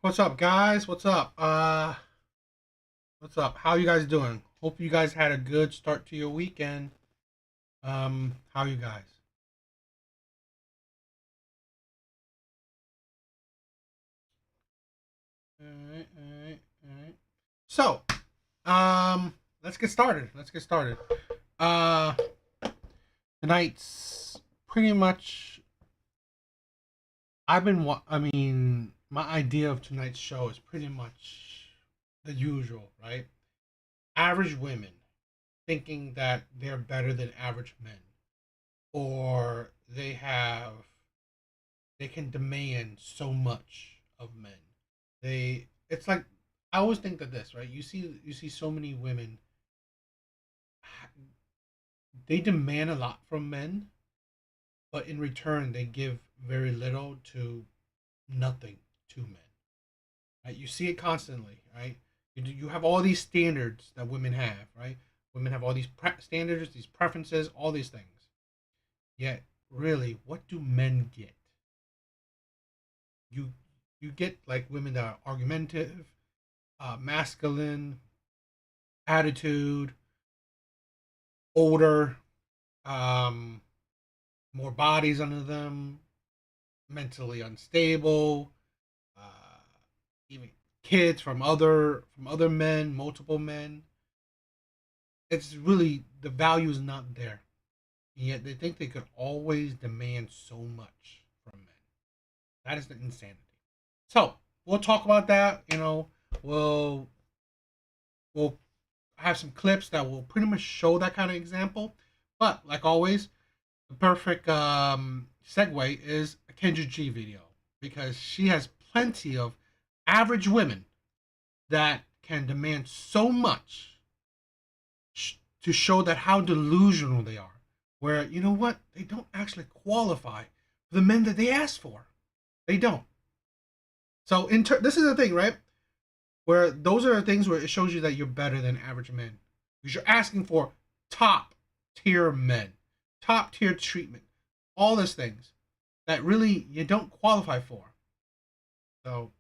What's up, guys? What's up? What's up? How you guys doing? Hope you guys had a good start to your weekend. How you guys? All right. So, let's get started. Uh, tonight's pretty much. My idea of tonight's show is pretty much the usual, right? Average women thinking that they're better than average men, or they can demand so much of men. It's like I always think of this, right? You see so many women, they demand a lot from men, but in return they give very little to nothing to men. Right? You see it constantly, right? You have all these standards that women have, right? Women have all these standards, these preferences, all these things. Yet, really, what do men get? You you get like women that are argumentative, masculine, attitude, older, um, more bodies under them, mentally unstable, uh, even kids from other men, multiple men. It's really the value is not there, and yet they think they could always demand so much from men. That is the insanity. So we'll talk about that. We'll we'll have some clips that will pretty much show that kind of example. But like always, the perfect segue is a Kendra G video because she has plenty of average women that can demand so much to show that how delusional they are. Where you know what, they don't actually qualify for the men that they ask for. They don't. So this is the thing, right? Where those are the things where it shows you that you're better than average men because you're asking for top tier men, top tier treatment, all these things that really you don't qualify for. So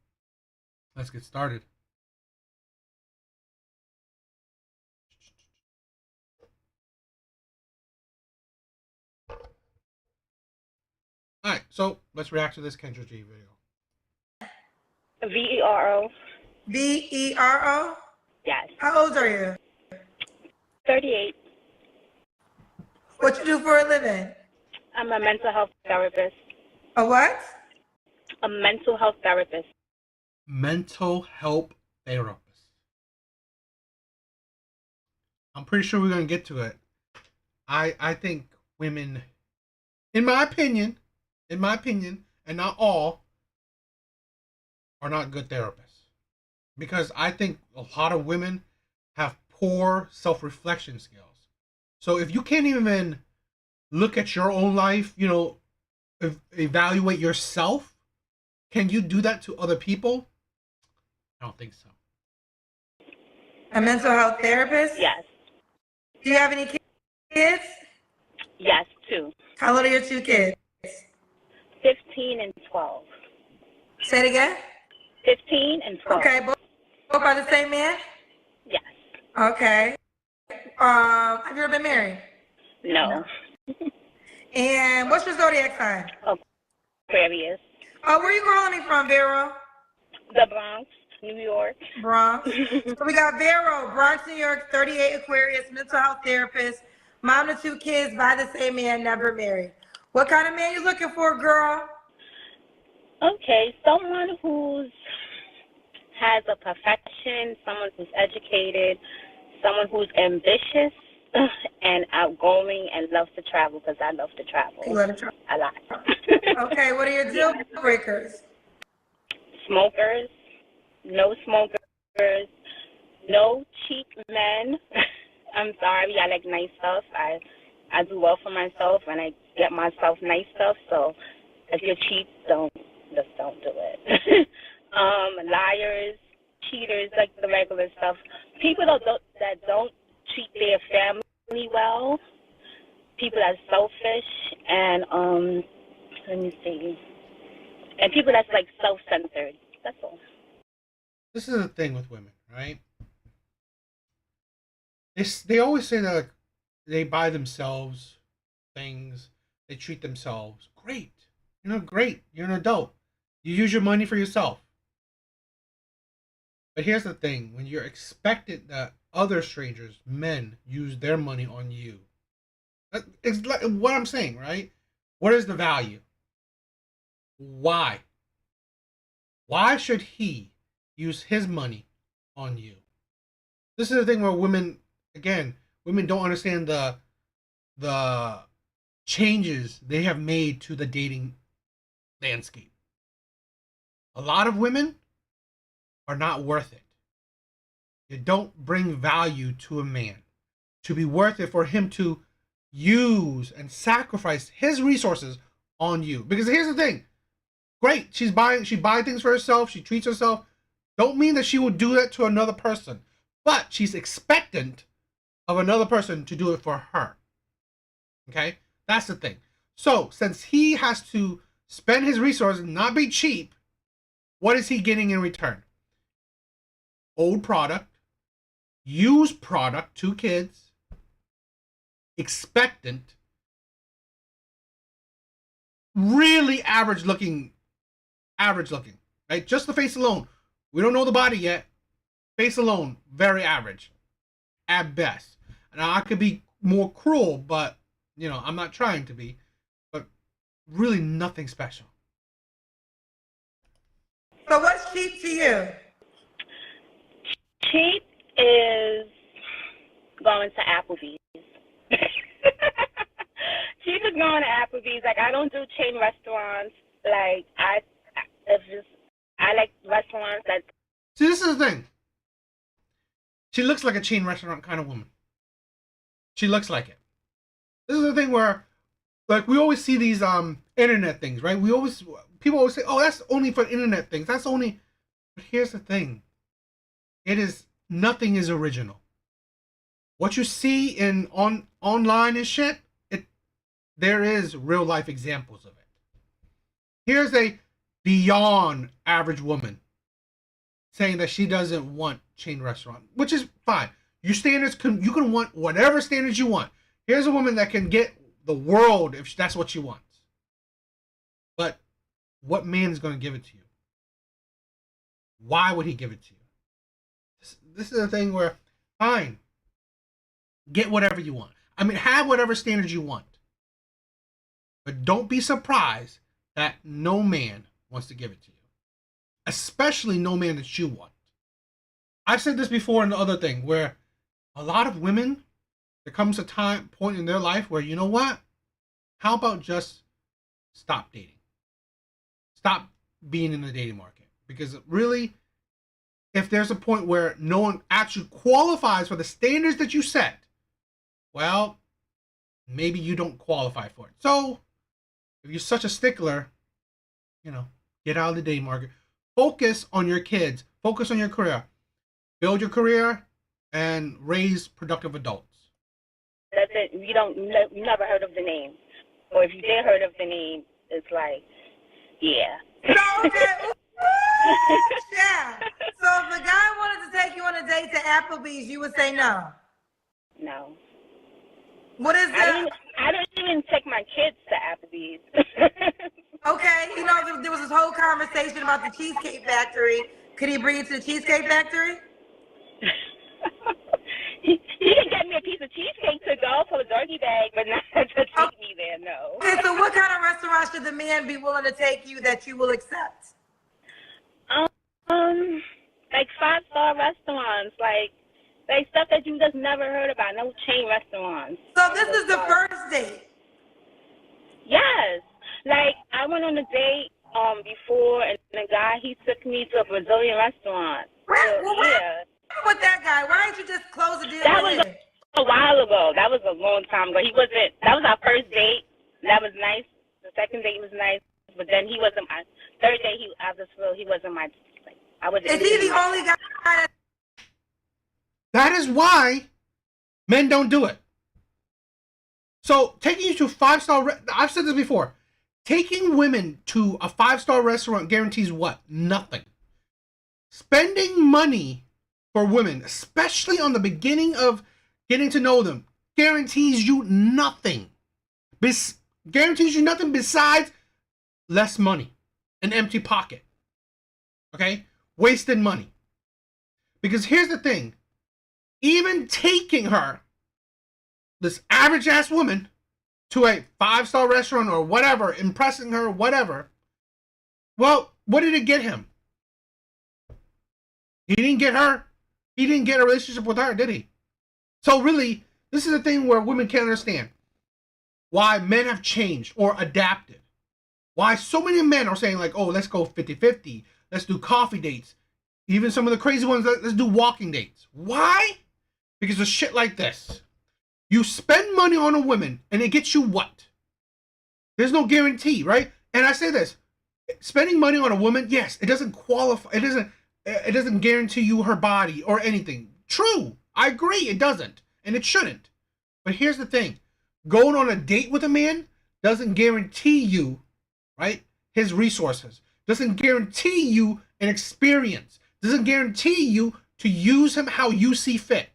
let's get started. All right, so let's react to this Kendra G video. VERO. VERO? Yes. How old are you? 38. What you do for a living? I'm a mental health therapist. A what? A mental health therapist. Mental health therapist. I'm pretty sure we're gonna get to it. I think women, in my opinion, and not all, are not good therapists. Because I think a lot of women have poor self reflection skills. So if you can't even look at your own life, evaluate yourself, can you do that to other people? I don't think so. A mental health therapist? Yes. Do you have any kids? Yes, 2. How old are your 2 kids? 15 and 12. Say it again? 15 and 12. Okay, both by the same man? Yes. Okay. Have you ever been married? No. And what's your zodiac sign? Aquarius. Where are you calling me from, Vero? The Bronx, New York. Bronx. So we got Vero, Bronx, New York, 38, Aquarius, mental health therapist, mom to 2 kids by the same man, never married. What kind of man you looking for, girl? Okay, someone who's has a profession, someone who's educated, someone who's ambitious and outgoing and loves to travel because I love to travel. You love to travel a lot. Okay, what are your deal breakers? Smokers, no smokers, no cheap men. I'm sorry, I like nice stuff. I do well for myself and I get myself nice stuff. So if you're cheap, don't do it. Liars, cheaters, like the regular stuff. People that don't treat their family well. People that's selfish and let me see. And people that's like self-centered. That's all. this is the thing with women, right? They always say that, like, they buy themselves things, they treat themselves great. Great. You're an adult. You use your money for yourself. But here's the thing: when you're expected that other strangers, men, use their money on you, it's like what I'm saying, right? What is the value? Why? Why should he use his money on you? This is the thing where women don't understand the changes they have made to the dating landscape. A lot of women are not worth it. They don't bring value to a man to be worth it for him to use and sacrifice his resources on you. Because here's the thing. Great, she buys things for herself, she treats herself. Don't mean that she will do that to another person. But she's expectant of another person to do it for her. Okay? That's the thing. So, since he has to spend his resources and not be cheap, what is he getting in return? Old product, used product, 2 kids, expectant, really average looking, right? Just the face alone. We don't know the body yet. Face alone, very average at best. Now, I could be more cruel, but I'm not trying to be. But really, nothing special. So what's cheap to you? Cheap is going to Applebee's. Cheap is going to Applebee's. Like, I don't do chain restaurants. Like, I like restaurants that. See, this is the thing. She looks like a chain restaurant kind of woman. She looks like it. This is the thing where, like, we always see these internet things, right? People always say, "Oh, that's only for internet things. That's only." But here's the thing. Nothing is original. What you see in online and shit, there is real life examples of it. Here's a beyond average woman saying that she doesn't want chain restaurant, which is fine. You can want whatever standards you want. Here's a woman that can get the world if that's what she wants. But what man is going to give it to you? Why would he give it to you? This is the thing where, fine, get whatever you want. I mean, have whatever standards you want. But don't be surprised that no man wants to give it to you. Especially no man that you want. I've said this before in the other thing, where a lot of women, there comes a point in their life where, you know what? How about just stop dating? Stop being in the dating market. Because really, if there's a point where no one actually qualifies for the standards that you set, well, maybe you don't qualify for it. So, if you're such a stickler, get out of the dating market. Focus on your kids. Focus on your career. Build your career and raise productive adults. That's it. You never heard of the name. Or if you did heard of the name, it's like, yeah. So, okay. Yeah. So if the guy wanted to take you on a date to Applebee's, you would say no? No. What is that? I don't even take my kids to Applebee's. Okay, there was this whole conversation about the Cheesecake Factory. Could he bring you to the Cheesecake Factory? He can get me a piece of cheesecake to go for a doggy bag, but not to take me there, no. Okay, so what kind of restaurant should the man be willing to take you that you will accept? Like 5-star restaurants, like stuff that you just never heard about, no chain restaurants. So this is the first date? Yes. Like, I went on a date before, and the guy, he took me to a Brazilian restaurant. Yeah. With that guy, why didn't you just close the deal? That was a while ago. That was a long time ago. That was our first date. That was nice. The second date was nice, but then he wasn't my third date. He wasn't my. Is he the only guy? That is why men don't do it. So taking you to 5-star, I've said this before. Taking women to a 5-star restaurant guarantees what? Nothing. Spending money for women, especially on the beginning of getting to know them, guarantees you nothing. Guarantees you nothing besides less money, an empty pocket. Okay? Wasted money. Because here's the thing. Even taking her, this average ass woman, to a 5-star restaurant or whatever, impressing her, whatever, well, what did it get him? He didn't get her. He didn't get a relationship with her, did he? So really, this is the thing where women can't understand why men have changed or adapted. Why so many men are saying like, oh, let's go 50-50. Let's do coffee dates. Even some of the crazy ones, let's do walking dates. Why? Because of shit like this. You spend money on a woman and it gets you what? There's no guarantee, right? And I say this, spending money on a woman, yes, it doesn't qualify. It doesn't guarantee you her body or anything. True. I agree, it doesn't. And it shouldn't. But here's the thing. Going on a date with a man doesn't guarantee you, right, his resources. Doesn't guarantee you an experience. Doesn't guarantee you to use him how you see fit.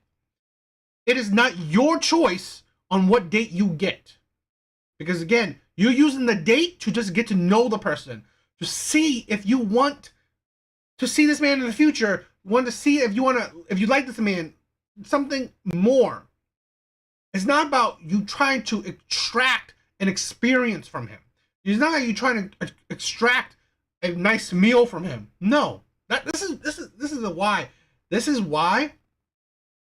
It is not your choice on what date you get. Because again, you're using the date to just get to know the person. To see if you want to see this man in the future. Want to see if you like this man, something more. It's not about you trying to extract an experience from him. It's not like you trying to extract a nice meal from him. No, this is the why. This is why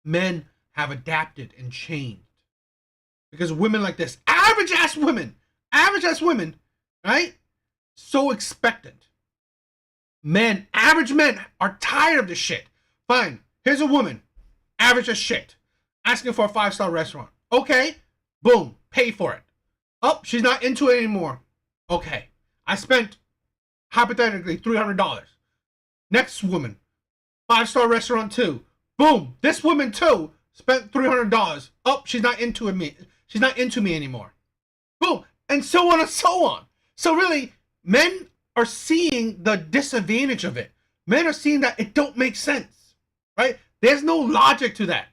men have adapted and changed. Because women like this, average ass women, right? So expectant. Men, average men are tired of this shit. Fine, here's a woman, average as shit, asking for a 5-star restaurant. Okay, boom, pay for it. Oh, she's not into it anymore. Okay, I spent, hypothetically, $300. Next woman, 5-star restaurant too. Boom, this woman too spent $300. Oh, she's not into me. She's not into me anymore. Boom, and so on and so on. So really, men are seeing the disadvantage of it. Men are seeing that it don't make sense, right? There's no logic to that.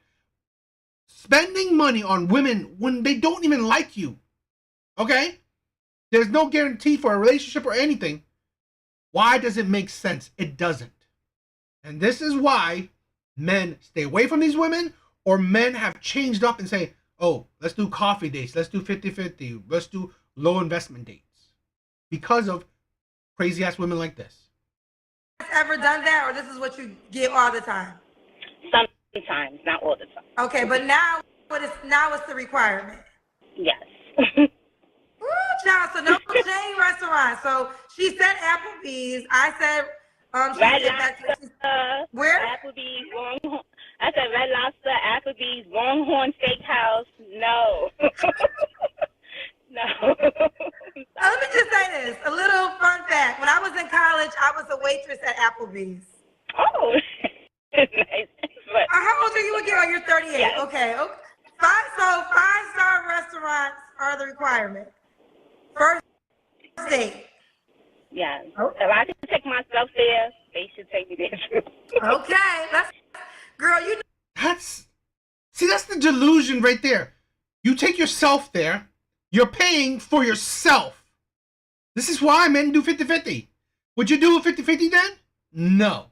Spending money on women when they don't even like you, okay? There's no guarantee for a relationship or anything. Why does it make sense? It doesn't. And this is why men stay away from these women, or men have changed up and say, oh, let's do coffee dates, let's do 50-50, let's do low investment dates. Because of crazy ass women like this. Ever done that, or this is what you get all the time? Sometimes, not all the time. Okay, but now it's the requirement. Yes. Ooh, child, so no chain restaurant. So she said Applebee's. I said Red Lobster. Where? Applebee's. Longhorn. I said Red Lobster, Applebee's, Longhorn Steakhouse. No. No. Let me just say this. A little fun fact. When I was in college, I was a waitress at Applebee's. Oh. Nice. But, how old are you again? Oh, you're 38. Yes. Okay. Five-star restaurants are the requirement. First date. yeah. Oh. If I can take myself there, they should take me there too. Okay. Girl, you know. That's the delusion right there. You take yourself there, you're paying for yourself. This is why men do 50-50. Would you do a 50-50 then? No.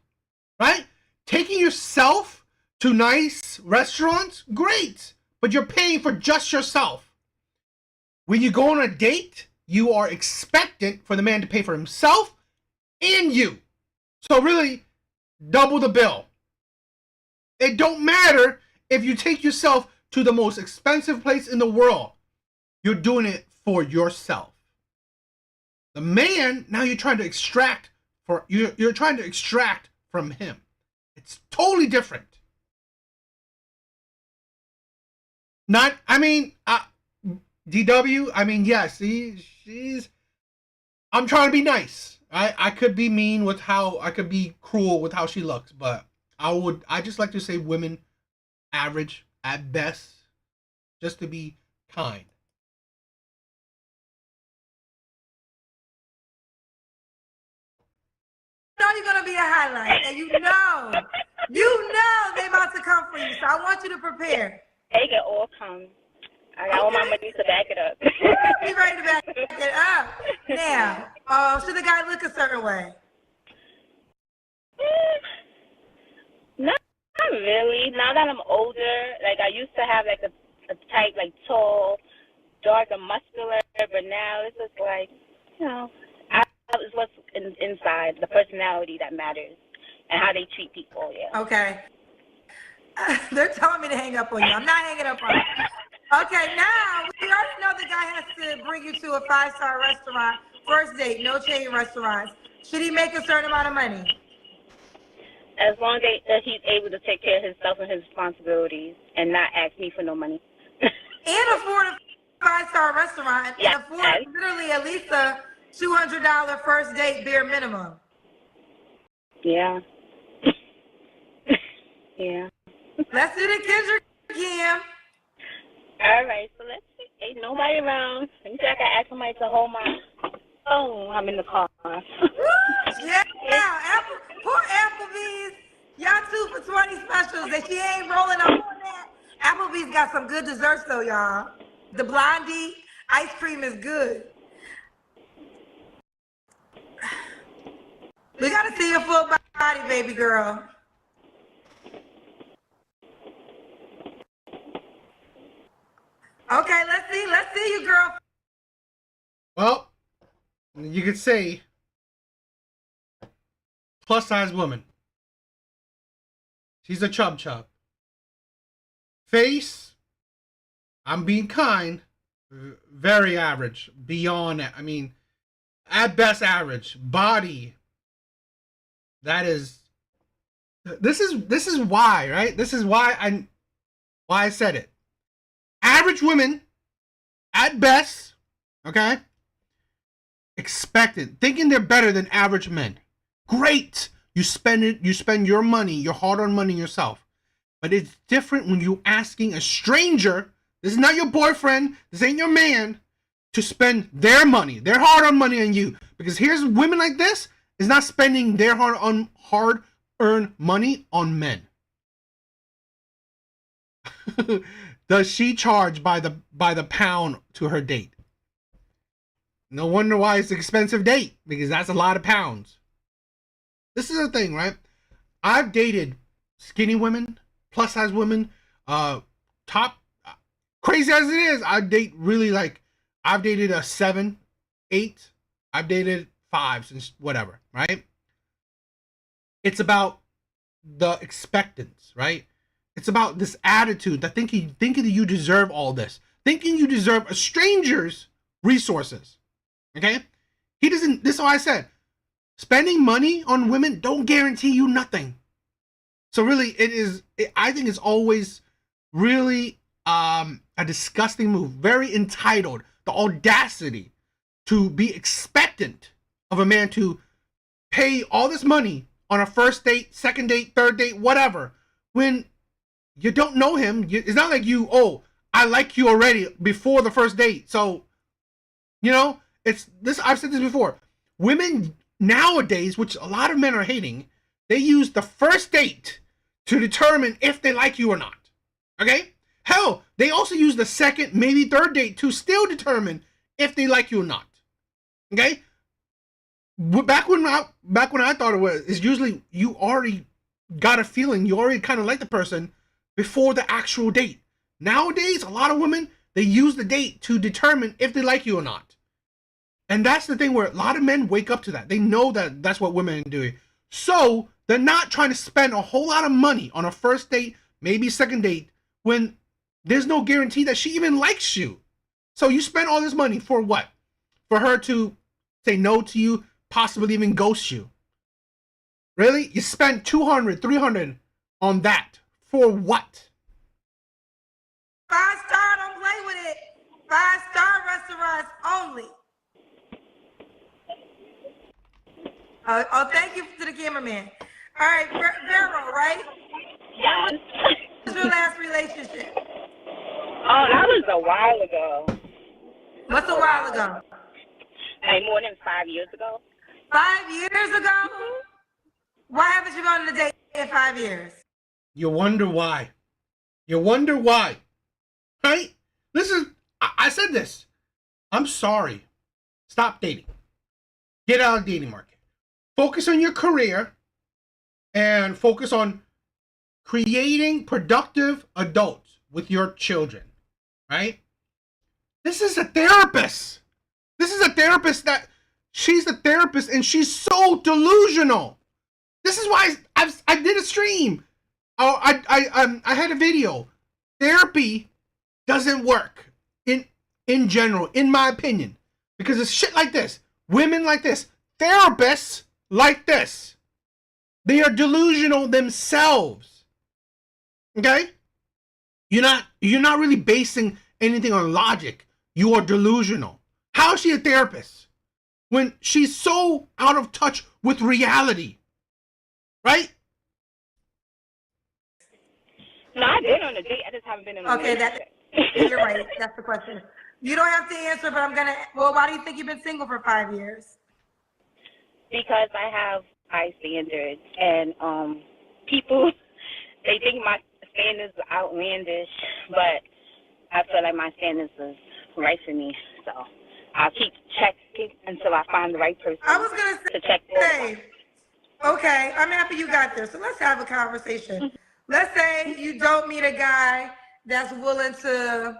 Right? Taking yourself to nice restaurants, great. But you're paying for just yourself. When you go on a date, you are expectant for the man to pay for himself and you. So really, double the bill. It don't matter if you take yourself to the most expensive place in the world. You're doing it for yourself. The man, now you're trying to extract you're trying to extract from him. It's totally different. DW, yes, I'm trying to be nice. I could be mean with I could be cruel with how she looks, but I just like to say women average at best, just to be kind. No, you're gonna be a highlight, and you know they about to come for you. So I want you to prepare. They can all come. I got all my money to back it up. Be ready to back it up. Now, should the guy look a certain way? Not really. Now that I'm older, like I used to have like a type, like tall, dark, and muscular, but now it's just like, it's what's inside, the personality that matters, and how they treat people. Yeah. Okay. They're telling me to hang up on you. I'm not hanging up on you. Okay, now we already know the guy has to bring you to a 5-star restaurant, first date, no chain restaurants. Should he make a certain amount of money? As long as he's able to take care of himself and his responsibilities and not ask me for no money. And afford a 5-star restaurant and afford literally at least a $200 first date bare minimum. Yeah. Yeah. Let's do the Kendrick Kim. All right, so let's see. Ain't nobody around. Let me see if I can ask somebody to hold my phone. I'm in the car. Yeah, poor Applebee's. Y'all 2 for $20 specials that she ain't rolling up on that. Applebee's got some good desserts though, y'all. The Blondie ice cream is good. We gotta see your full body, baby girl. Okay, let's see you, girl. Well, you could say plus size woman. She's a chub. Face, I'm being kind, very average, beyond, I mean, at best average. Body, this is why, right? This is why I said it. Average women, at best, okay? Expected, thinking they're better than average men. Great. You spend your money, your hard-earned money yourself. But it's different when you're asking a stranger, this is not your boyfriend, this ain't your man, to spend their money, their hard-earned money on you. Because here's women like this is not spending their hard-earned money on men. Does she charge by the pound to her date? No wonder why it's an expensive date, because that's a lot of pounds. This is the thing, right? I've dated skinny women, plus size women, top, crazy as it is, I date really like, I've dated a 7, 8, I've dated 5 since whatever, right? It's about the expectance, right? It's about this attitude that thinking that you deserve all this, thinking you deserve a stranger's resources. Okay, he doesn't. This is what I said. Spending money on women don't guarantee you nothing. So really, I think it's always really a disgusting move. Very entitled. The audacity to be expectant of a man to pay all this money on a first date, second date, third date, whatever, when you don't know him. It's not like I like you already before the first date. So, it's this. I've said this before. Women nowadays, which a lot of men are hating, they use the first date to determine if they like you or not. Okay? Hell, they also use the second, maybe third date to still determine if they like you or not. Okay? Back when I thought it was, is usually you already got a feeling, you already kind of like the person before the actual date. Nowadays, a lot of women, they use the date to determine if they like you or not. And that's the thing where a lot of men wake up to that. They know that that's what women are doing. So they're not trying to spend a whole lot of money on a first date, maybe second date, when there's no guarantee that she even likes you. So you spend all this money for what? For her to say no to you, possibly even ghost you. Really? You spend $200, $300 on that. For what? 5-star, don't play with it. 5-star restaurants only. Thank you to the cameraman. All right, Vero, right? Yes. What was your last relationship? Oh, that was a while ago. What's a while ago? Like more than 5 years ago. 5 years ago? going on a date in 5 years? You wonder why. You wonder why. Right? I said this. I'm sorry. Stop dating. Get out of the dating market. Focus on your career and focus on creating productive adults with your children. Right? This is a therapist. This is a therapist that she's a therapist and she's so delusional. This is why I did a stream. I had a video. Therapy doesn't work in general, in my opinion, because it's shit like this, women like this, therapists like this. They are delusional themselves. Okay? You're not really basing anything on logic. You are delusional. How is she a therapist when she's so out of touch with reality? Right? No, I did on a date. I just haven't been in a relationship. You're right. That's the question. You don't have to answer, but I'm gonna. Well, why do you think you've been single for 5 years? Because I have high standards, and people, they think my standards are outlandish, but I feel like my standards is right for me. So I'll keep checking until I find the right person. I was gonna to check. Okay, I'm happy you got there. So let's have a conversation. Let's say you don't meet a guy that's willing to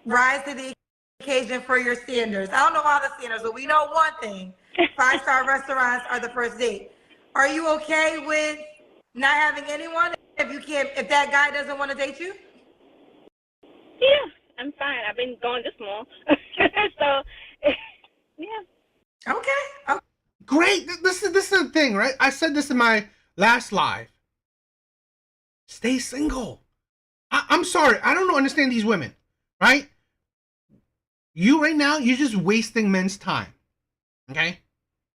rise to the occasion for your standards. I don't know all the standards, but we know one thing. 5-star restaurants are the first date. Are you okay with not having anyone if that guy doesn't want to date you? Yeah, I'm fine. I've been going this long. So, yeah. Okay. Great. This is the thing, right? I said this in my last live. Stay single. I'm sorry. I don't understand these women, right? You right now, you're just wasting men's time. Okay?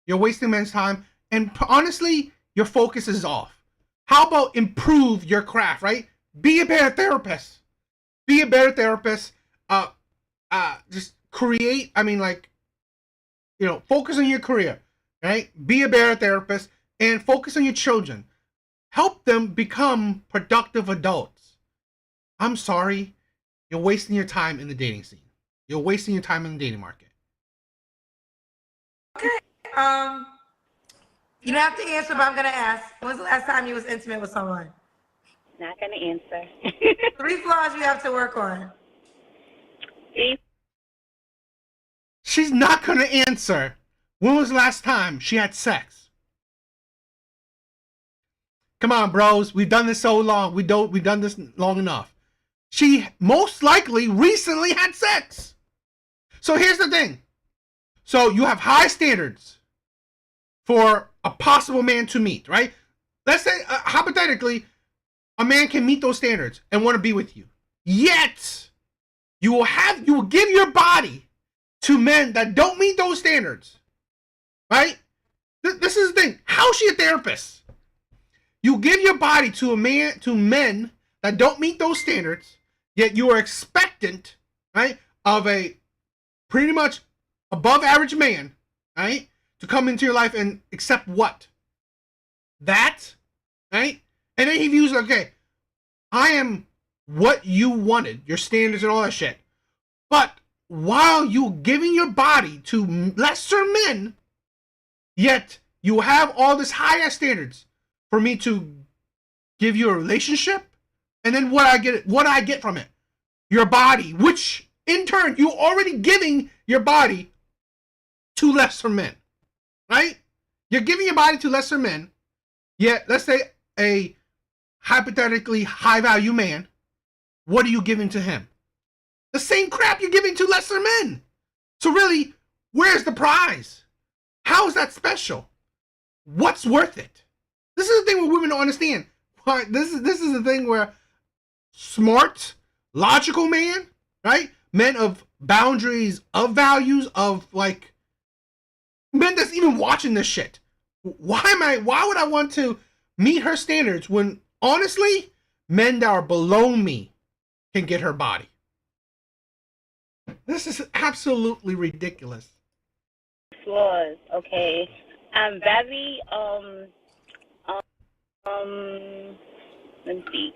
You're wasting men's time. And honestly, your focus is off. How about improve your craft, right? Be a better therapist. Be a better therapist. Just create, focus on your career, right? Be a better therapist and focus on your children. Help them become productive adults. I'm sorry, you're wasting your time in the dating scene. You're wasting your time in the dating market. Okay. You don't have to answer, but I'm gonna ask. When's the last time you was intimate with someone? Not gonna answer. 3 flaws you have to work on. She's not gonna answer. When was the last time she had sex? Come on, bros. We've done this so long. We've done this long enough. She most likely recently had sex. So here's the thing. So you have high standards for a possible man to meet, right? Let's say, hypothetically, a man can meet those standards and want to be with you. Yet, you will give your body to men that don't meet those standards, right? This is the thing. How is she a therapist? You give your body to men that don't meet those standards, yet you are expectant, right, of a pretty much above average man, right, to come into your life and accept what? That, right? And then he views, okay, I am what you wanted, your standards and all that shit. But while you giving your body to lesser men, yet you have all this higher standards for me to give you a relationship, and then what I get from it? Your body, which in turn you already giving your body to lesser men, right? You're giving your body to lesser men, yet let's say a hypothetically high value man, what are you giving to him? The same crap you're giving to lesser men. So really, where's the prize? How is that special? What's worth it? This is the thing where women don't understand. This is the thing where smart, logical man, right? Men of boundaries, of values, of like men that's even watching this shit. Why would I want to meet her standards when honestly, men that are below me can get her body? This is absolutely ridiculous. Flaws, okay. I'm very Let me see.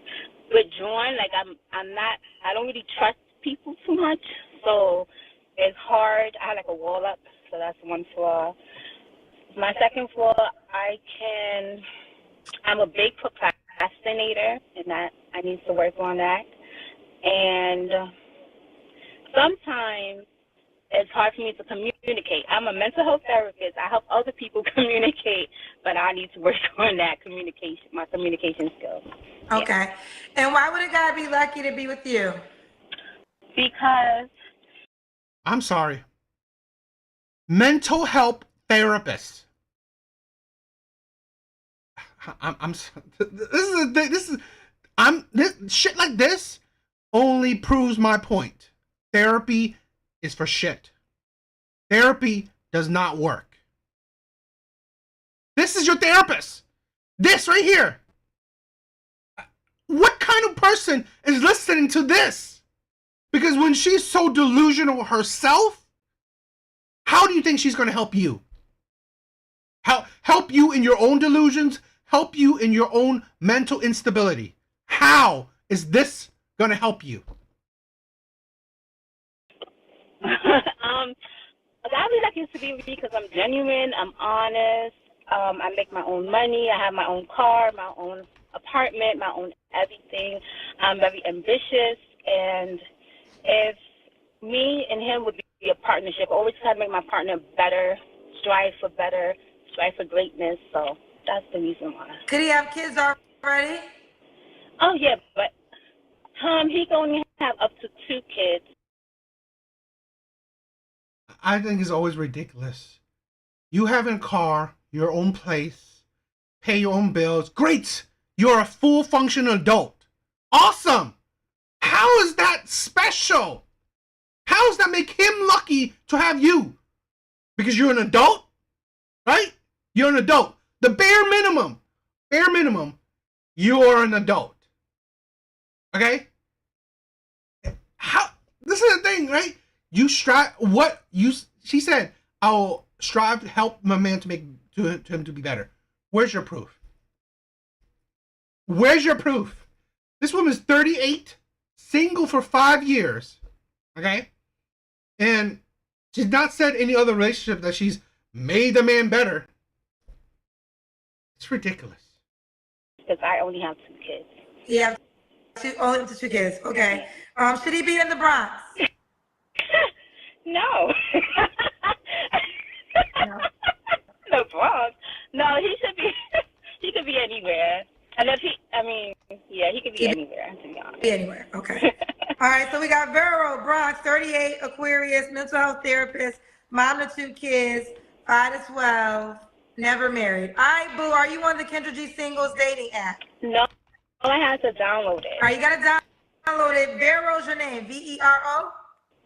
Withdrawn, like I'm not. I don't really trust people too much, so it's hard. I have like a wall up, so that's one flaw. My second flaw, I'm a big procrastinator, and that I need to work on that. And sometimes it's hard for me to communicate. I'm a mental health therapist. I help other people communicate, but I need to work on that communication, my communication skills. Okay. Yeah. And why would a guy be lucky to be with you? Because I'm sorry. Mental health therapist. This shit like this only proves my point. Therapy is for shit. Therapy does not work. This is your therapist. This right here. What kind of person is listening to this? Because when she's so delusional herself, how do you think she's going to help you? Help you in your own delusions, help you in your own mental instability. How is this going to help you? I really like it to be with me because I'm genuine, I'm honest, I make my own money, I have my own car, my own apartment, my own everything. I'm very ambitious, and if me and him would be a partnership, I always try to make my partner better, strive for greatness, so that's the reason why. Could he have kids already? Oh, yeah, but he can only have up to 2 kids. I think it's always ridiculous. You have a car, your own place, pay your own bills. Great! You're a full functional adult. Awesome! How is that special? How does that make him lucky to have you? Because you're an adult? Right? You're an adult. The bare minimum, you're an adult. Okay? How? This is the thing, right? You strive. She said, I'll strive to help my man to him to be better. Where's your proof? Where's your proof? This woman's 38, single for 5 years. Okay? And she's not said any other relationship that she's made the man better. It's ridiculous. Because I only have 2 kids. Yeah, only 2 kids. Okay. Should he be in the Bronx? No. The Bronx. No, he could be anywhere. And if he could be anywhere, to be honest. Be anywhere. Okay. All right, so we got Vero, Bronx, 38, Aquarius, mental health therapist, mom to 2 kids, 5 to 12, never married. All right, boo, are you on the Kendra G Singles dating app? No, I had to download it. All right, you got to download it. Vero's your name, Vero?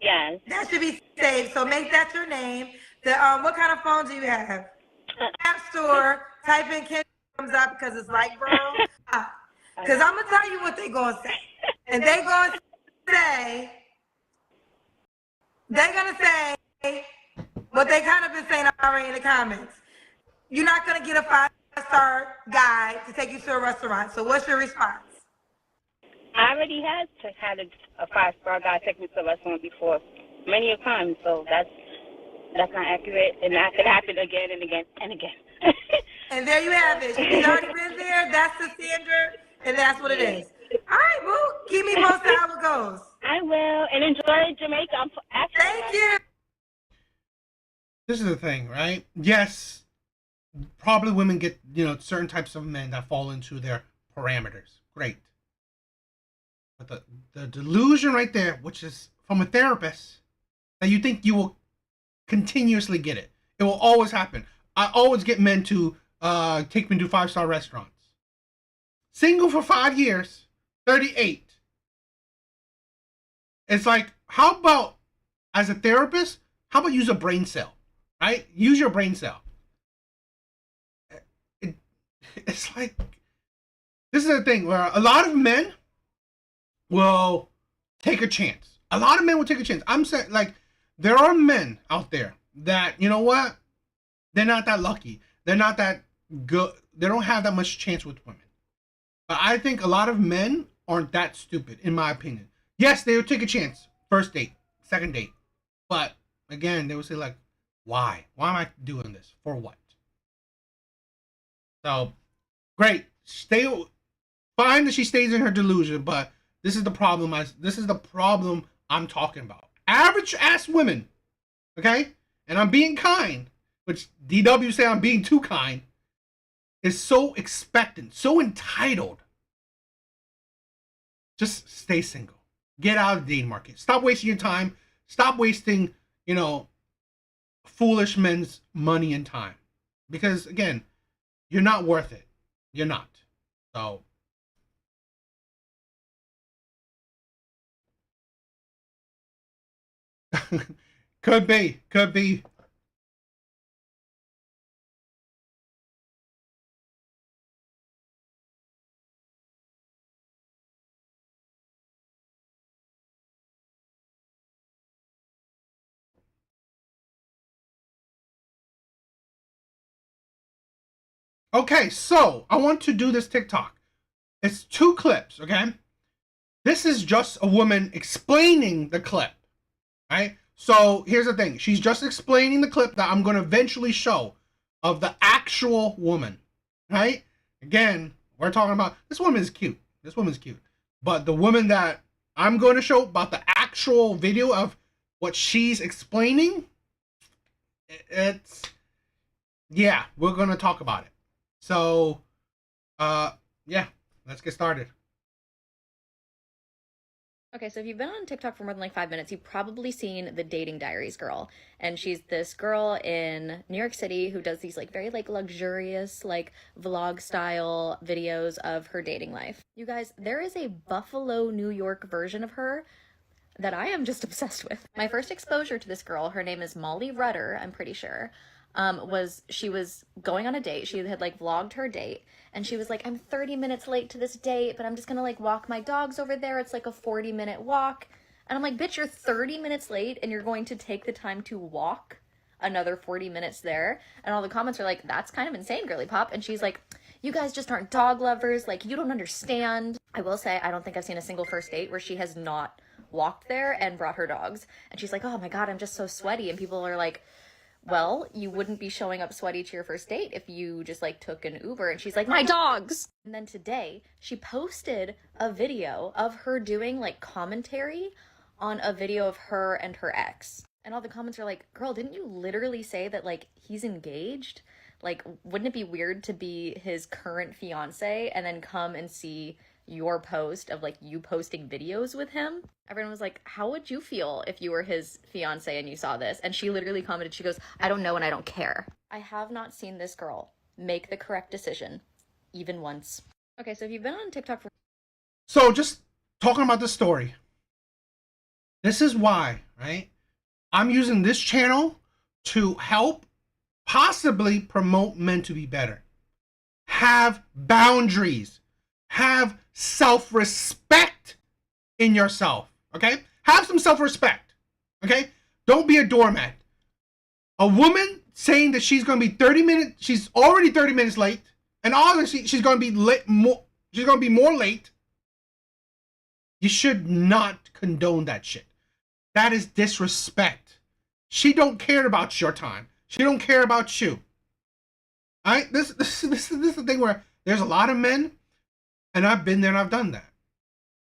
Yes. That should be saved, so make that your name. What kind of phone do you have? App Store, type in Kendra, comes up because it's like, bro. Because I'm going to tell you what they're going to say. And they're going to say what they kind of been saying already in the comments. You're not going to get a 5-star guy to take you to a restaurant. So what's your response? I already had a 5-star guy take me to a restaurant before many a times, so that's not accurate, and that could happen again and again and again. And there you have it. She's already been there. That's the standard, and that's what it is. All right, boo. Keep me posted how it goes. I will, and enjoy Jamaica. Thank you. This is the thing, right? Yes, probably women get, certain types of men that fall into their parameters. Great. But the delusion right there, which is from a therapist, that you think you will continuously get it. It will always happen. I always get men to take me to 5-star restaurants. Single for 5 years, 38. It's like, how about, as a therapist, how about use a brain cell, right? Use your brain cell. It's like, this is the thing where a lot of men will take a chance. A lot of men will take a chance. I'm saying, like, there are men out there that, you know what? They're not that lucky. They're not that good. They don't have that much chance with women. But I think a lot of men aren't that stupid, in my opinion. Yes, they will take a chance. First date, second date. But again, they will say like, why? Why am I doing this? For what? So great. Stay fine that she stays in her delusion, but this is the problem. This is the problem I'm talking about. Average ass women, okay? And I'm being kind, which DW say I'm being too kind, is so expectant, so entitled. Just stay single. Get out of the dating market. Stop wasting your time. Stop wasting, foolish men's money and time. Because again, you're not worth it. You're not. So could be. Could be. Okay, so I want to do this TikTok. It's 2 clips, okay? This is just a woman explaining the clip, right? So here's the thing. She's just explaining the clip that I'm going to eventually show of the actual woman, right? Again, we're talking about, this woman is cute. This woman's cute. But the woman that I'm going to show about the actual video of what she's explaining, yeah, we're going to talk about it. So, yeah, let's get started. Okay, so if you've been on TikTok for more than like 5 minutes, you've probably seen the Dating Diaries girl. And she's this girl in New York City who does these like very like luxurious like vlog style videos of her dating life. You guys, there is a Buffalo, New York version of her that I am just obsessed with. My first exposure to this girl, her name is Molly Rudder, I'm pretty sure, she was going on a date. She had like vlogged her date and she was like, I'm 30 minutes late to this date, but I'm just gonna like walk my dogs over there. It's like a 40-minute walk. And I'm like, bitch, you're 30 minutes late and you're going to take the time to walk another 40 minutes there. And all the comments are like, that's kind of insane, girly pop. And she's like, you guys just aren't dog lovers. Like, you don't understand. I will say, I don't think I've seen a single first date where she has not walked there and brought her dogs. And she's like, oh my God, I'm just so sweaty. And people are like, well, you wouldn't be showing up sweaty to your first date if you just like took an Uber. And she's like, my dogs. And then today she posted a video of her doing like commentary on a video of her and her ex. And all the comments are like, girl, didn't you literally say that like he's engaged? Like, wouldn't it be weird to be his current fiance and then come and see your post of like you posting videos with him? Everyone was like, how would you feel if you were his fiance and you saw this? And she literally commented, she goes, I don't know and I don't care. I have not seen this girl make the correct decision even once. Okay, so if you've been on TikTok for... So just talking about this story. This is why, right? I'm using this channel to help possibly promote men to be better. Have boundaries. Have self-respect in yourself, okay? Have some self-respect, okay? Don't be a doormat. A woman saying that she's going to be 30 minutes, she's already 30 minutes late, and obviously she's going to be late more, she's going to be more late. You should not condone that shit. That is disrespect. She don't care about your time. She don't care about you. All right? This is the thing where there's a lot of men, and I've been there and I've done that,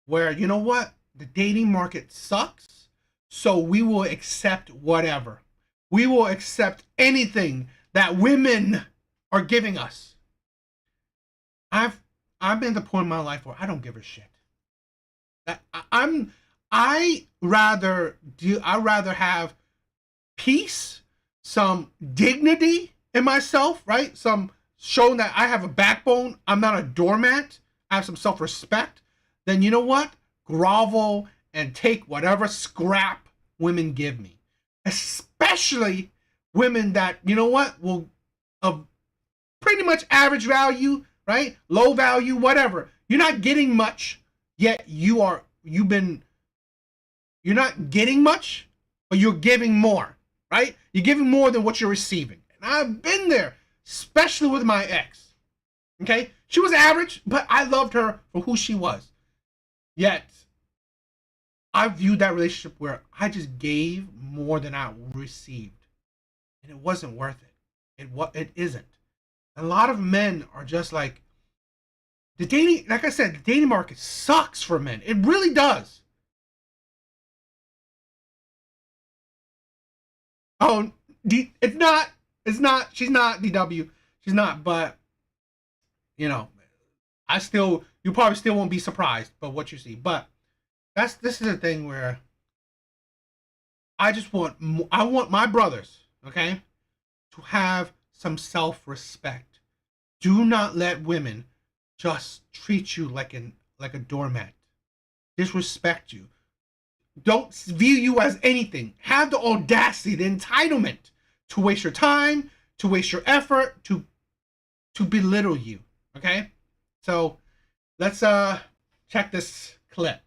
where, you know what? The dating market sucks, so we will accept whatever. We will accept anything that women are giving us. I've been at the point in my life where I don't give a shit. I rather have peace, some dignity in myself, right? Some showing that I have a backbone. I'm not a doormat. I have some self-respect. Then you know what? Grovel and take whatever scrap women give me. Especially women that, you know what, will of pretty much average value, right? Low value, whatever. You're not getting much, yet you're not getting much, but you're giving more, right? You're giving more than what you're receiving. And I've been there, especially with my ex. Okay? She was average, but I loved her for who she was. Yet, I viewed that relationship where I just gave more than I received. And it wasn't worth it. It isn't. A lot of men are just like, like I said, the dating market sucks for men. It really does. Oh, it's not, she's not DW. She's not, but, you know, you probably still won't be surprised by what you see. But this is a thing where I want my brothers, okay, to have some self-respect. Do not let women just treat you like a doormat. Disrespect you. Don't view you as anything. Have the audacity, the entitlement to waste your time, to waste your effort, to belittle you. Okay? So let's check this clip.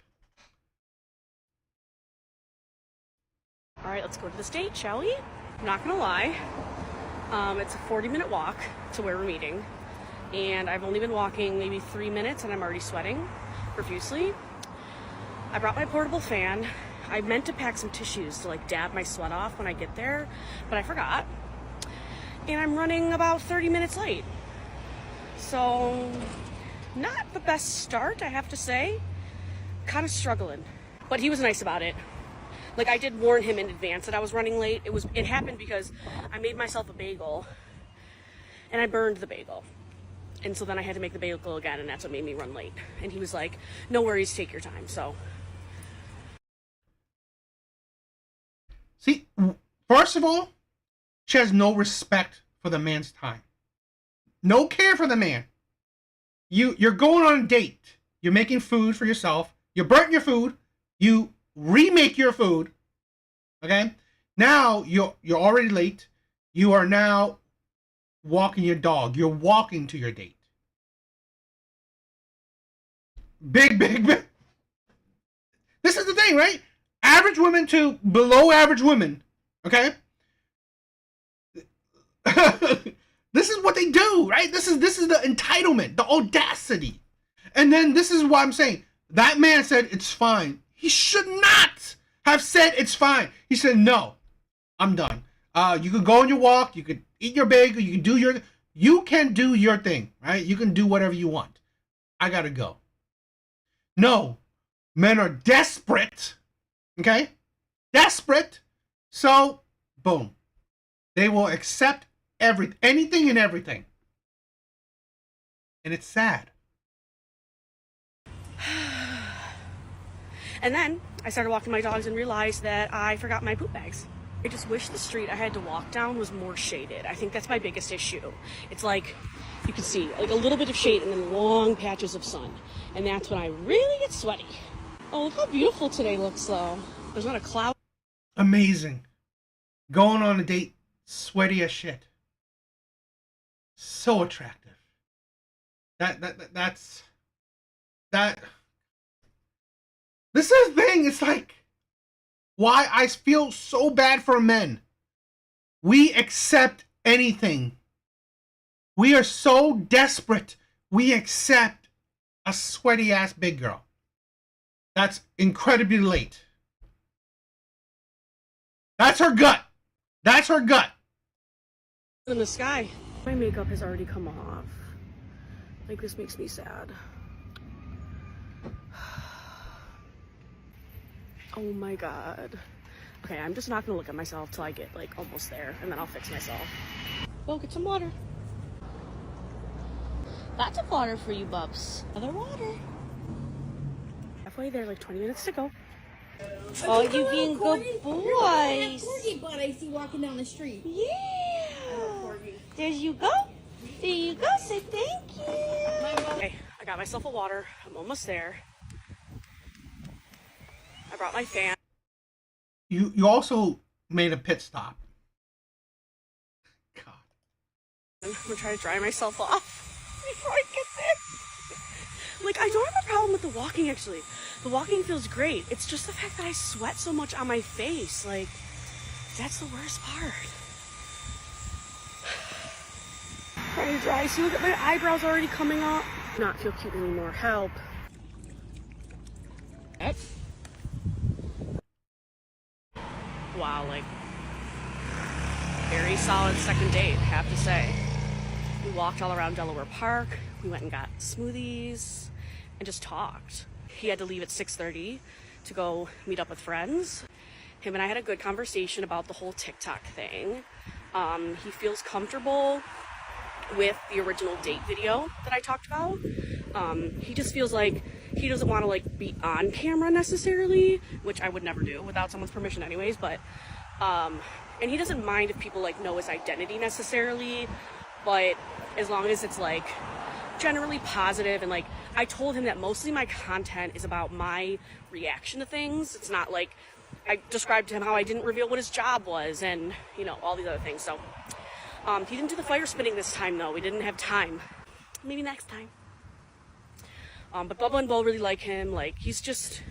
All right, let's go to this date, shall we? I'm not gonna lie. It's a 40-minute walk to where we're meeting. And I've only been walking maybe 3 minutes and I'm already sweating profusely. I brought my portable fan. I meant to pack some tissues to like dab my sweat off when I get there, but I forgot. And I'm running about 30 minutes late. So, not the best start, I have to say. Kind of struggling. But he was nice about it. Like, I did warn him in advance that I was running late. It happened because I made myself a bagel and I burned the bagel. And so then I had to make the bagel again, and that's what made me run late. And he was like, no worries, take your time. So, see, first of all, she has no respect for the man's time. No care for the man. You're going on a date. You're making food for yourself. You burnt your food. You remake your food. Okay? Now you're already late. You are now walking your dog. You're walking to your date. Big. This is the thing, right? Average women to below average women. Okay? This is what they do, right? This is the entitlement, the audacity. And then this is what I'm saying. That man said it's fine. He should not have said it's fine. He said, no, I'm done. You can go on your walk. You could eat your bagel. You can do your thing, right? You can do whatever you want. I gotta go. No, men are desperate. Okay? Desperate. So, boom. They will accept anything and everything. And it's sad. and then I started walking my dogs and realized that I forgot my poop bags. I just wish the street I had to walk down was more shaded. I think that's my biggest issue. It's like, you can see, like a little bit of shade and then long patches of sun. And that's when I really get sweaty. Oh, look how beautiful today looks, though. There's not a cloud. Amazing. Going on a date, sweaty as shit. So attractive. That's. This is the thing. It's like, why I feel so bad for men. We accept anything. We are so desperate. We accept a sweaty ass big girl. That's incredibly late. That's her gut. That's her gut. In the sky. My makeup has already come off. Like, this makes me sad. Oh my god. Okay, I'm just not gonna look at myself till I get like almost there, and then I'll fix myself. Go get some water. Lots of water for you, bubs. Other water. Halfway there, like 20 minutes to go. Oh, you being good boys. Corgi butt I see walking down the street. Yeah. There you go. There you go. Say thank you. Okay, I got myself a water. I'm almost there. I brought my fan. You also made a pit stop. God. I'm gonna try to dry myself off before I get there. Like, I don't have a problem with the walking, actually. The walking feels great. It's just the fact that I sweat so much on my face. Like, that's the worst part. Alright, already dry. See, look at my eyebrows already coming up. Not feel cute anymore. Help. Yep. Wow, like, very solid second date, I have to say. We walked all around Delaware Park. We went and got smoothies and just talked. He had to leave at 6:30 to go meet up with friends. Him and I had a good conversation about the whole TikTok thing. He feels comfortable with the original date video that I talked about. He just feels like he doesn't want to like be on camera necessarily, which I would never do without someone's permission anyways, but and he doesn't mind if people like know his identity necessarily, but as long as it's like generally positive. And like I told him that mostly my content is about my reaction to things. It's not like I described to him how I didn't reveal what his job was and, you know, all these other things. So he didn't do the fire spinning this time though. We didn't have time. Maybe next time. But Bubba and Bo really like him. Like, he's just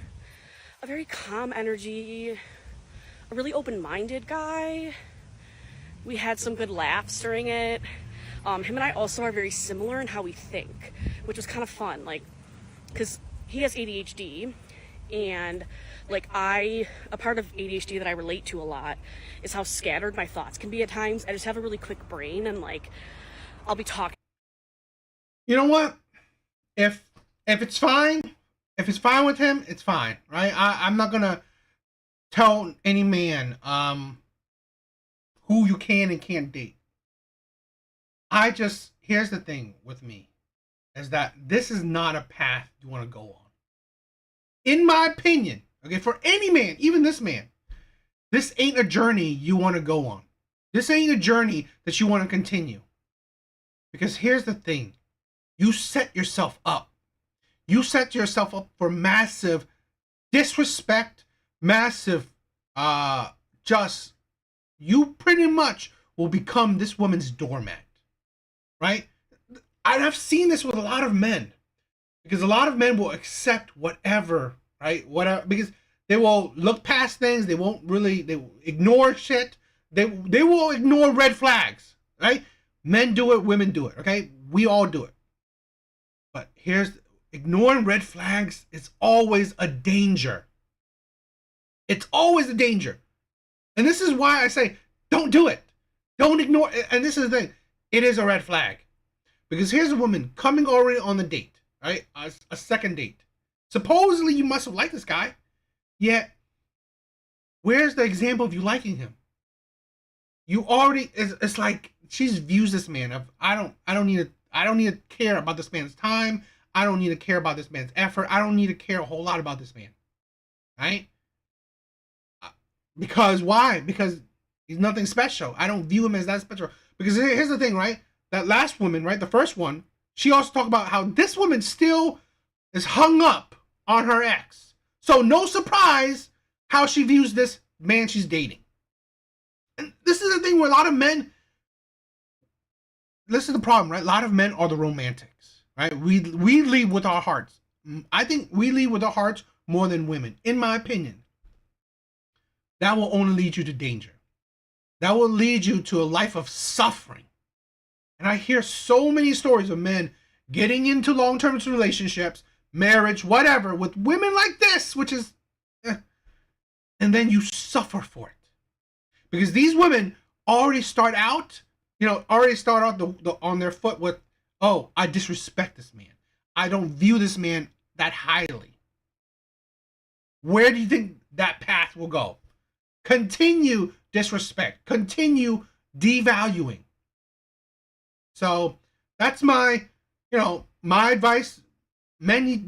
a very calm energy, a really open-minded guy. We had some good laughs during it. Him and I also are very similar in how we think, which was kind of fun. Like, because he has ADHD, and like a part of ADHD that I relate to a lot is how scattered my thoughts can be at times. I just have a really quick brain, and like, I'll be talking. You know what? If it's fine, if it's fine with him, it's fine, right? I'm not gonna tell any man who you can and can't date. Here's the thing with me, is that this is not a path you want to go on. In my opinion, okay, for any man, even this man, this ain't a journey you want to go on. This ain't a journey that you want to continue. Because here's the thing, you set yourself up. You set yourself up for massive disrespect, massive, you pretty much will become this woman's doormat, right? I've seen this with a lot of men, because a lot of men will accept whatever, right? Whatever, because they will look past things. They will ignore shit. They will ignore red flags, right? Men do it, women do it, okay? We all do it. But ignoring red flags is always a danger. It's always a danger. And this is why I say, don't do it. Don't ignore it. And this is the thing. It is a red flag. Because here's a woman coming already on the date, right? A second date. Supposedly you must have liked this guy. Yet, where's the example of you liking him? You already, it's like she views this man of, I don't need to care about this man's time. I don't need to care about this man's effort. I don't need to care a whole lot about this man. Right? Because why? Because he's nothing special. I don't view him as that special. Because here's the thing, right? That last woman, right? The first one, she also talked about how this woman still is hung up on her ex. So no surprise how she views this man she's dating. And this is the thing where a lot of men, this is the problem, right? A lot of men are the romantics, right? We lead with our hearts. I think we lead with our hearts more than women, in my opinion. That will only lead you to danger. That will lead you to a life of suffering. And I hear so many stories of men getting into long-term relationships, marriage, whatever, with women like this, which is, and then you suffer for it. Because these women already start out, on their foot with, oh, I disrespect this man. I don't view this man that highly. Where do you think that path will go? Continue disrespect. Continue devaluing. So that's my advice. And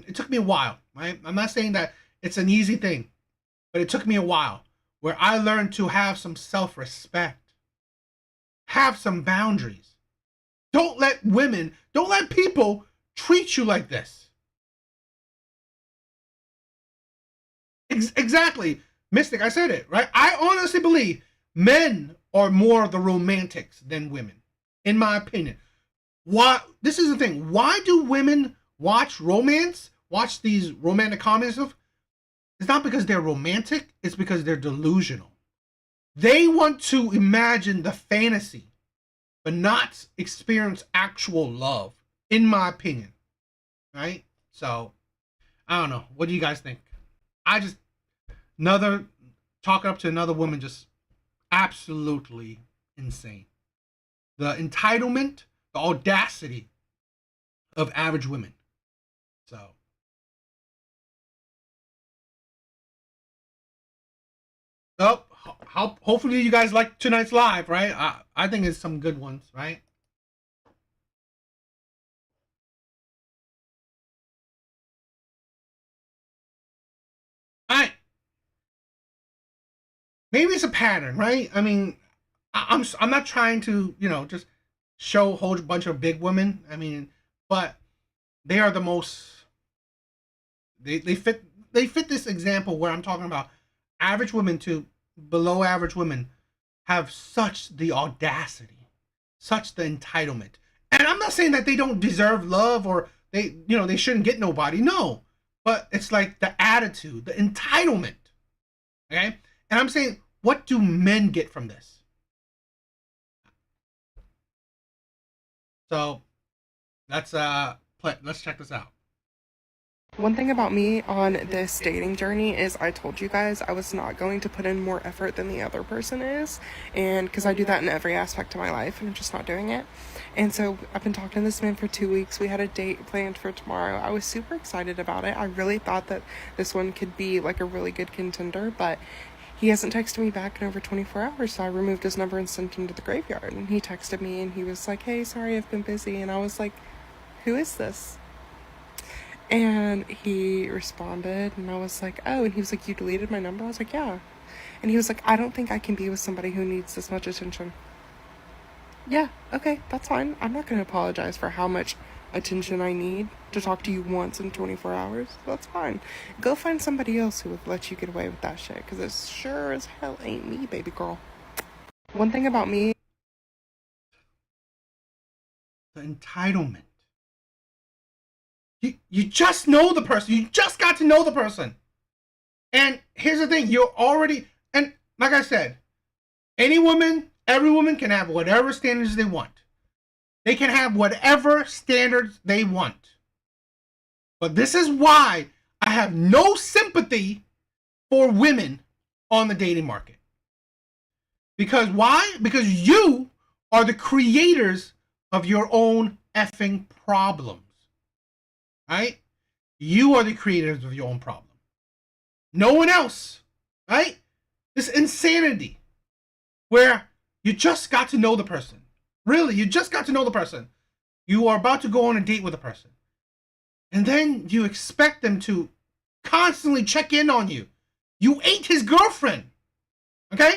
it took me a while, right? I'm not saying that it's an easy thing, but it took me a while where I learned to have some self-respect, have some boundaries. Don't let people treat you like this. Exactly. Mystic, I said it, right? I honestly believe men are more of the romantics than women, in my opinion. Why? This is the thing. Why do women watch these romantic comedies stuff? It's not because they're romantic. It's because they're delusional. They want to imagine the fantasy. but not experience actual love, in my opinion. Right? So, I don't know. What do you guys think? I just, another, talking up to another woman, just absolutely insane. The entitlement, the audacity of average women. So, oh, hopefully you guys like tonight's live, right? I think it's some good ones, right? I maybe it's a pattern, right? I mean, I'm not trying to just show a whole bunch of big women. I mean, but they are the most they fit this example where I'm talking about average women to below average women have such the audacity, such the entitlement. And I'm not saying that they don't deserve love or they shouldn't get nobody. No. But it's like the attitude, the entitlement. Okay? And I'm saying, what do men get from this? So let's check this out. One thing about me on this dating journey is I told you guys I was not going to put in more effort than the other person is, and because I do that in every aspect of my life and I'm just not doing it. And so I've been talking to this man for 2 weeks. We had a date planned for tomorrow. I was super excited about it. I really thought that this one could be like a really good contender, but he hasn't texted me back in over 24 hours, so I removed his number and sent him to the graveyard. And he texted me and he was like, "Hey, sorry, I've been busy." And I was like, "Who is this?" And he responded, and I was like, "Oh," and he was like, "You deleted my number?" I was like, "Yeah." And he was like, "I don't think I can be with somebody who needs this much attention." Yeah, okay, that's fine. I'm not going to apologize for how much attention I need to talk to you once in 24 hours. That's fine. Go find somebody else who would let you get away with that shit, because it sure as hell ain't me, baby girl. One thing about me... The entitlement. You just know the person. You just got to know the person. And here's the thing. You're already... And like I said, any woman, every woman can have whatever standards they want. They can have whatever standards they want. But this is why I have no sympathy for women on the dating market. Because why? Because you are the creators of your own effing problems. Right? You are the creators of your own problem. No one else. Right? This insanity where you just got to know the person. Really, you just got to know the person. You are about to go on a date with a person. And then you expect them to constantly check in on you. You ate his girlfriend. Okay?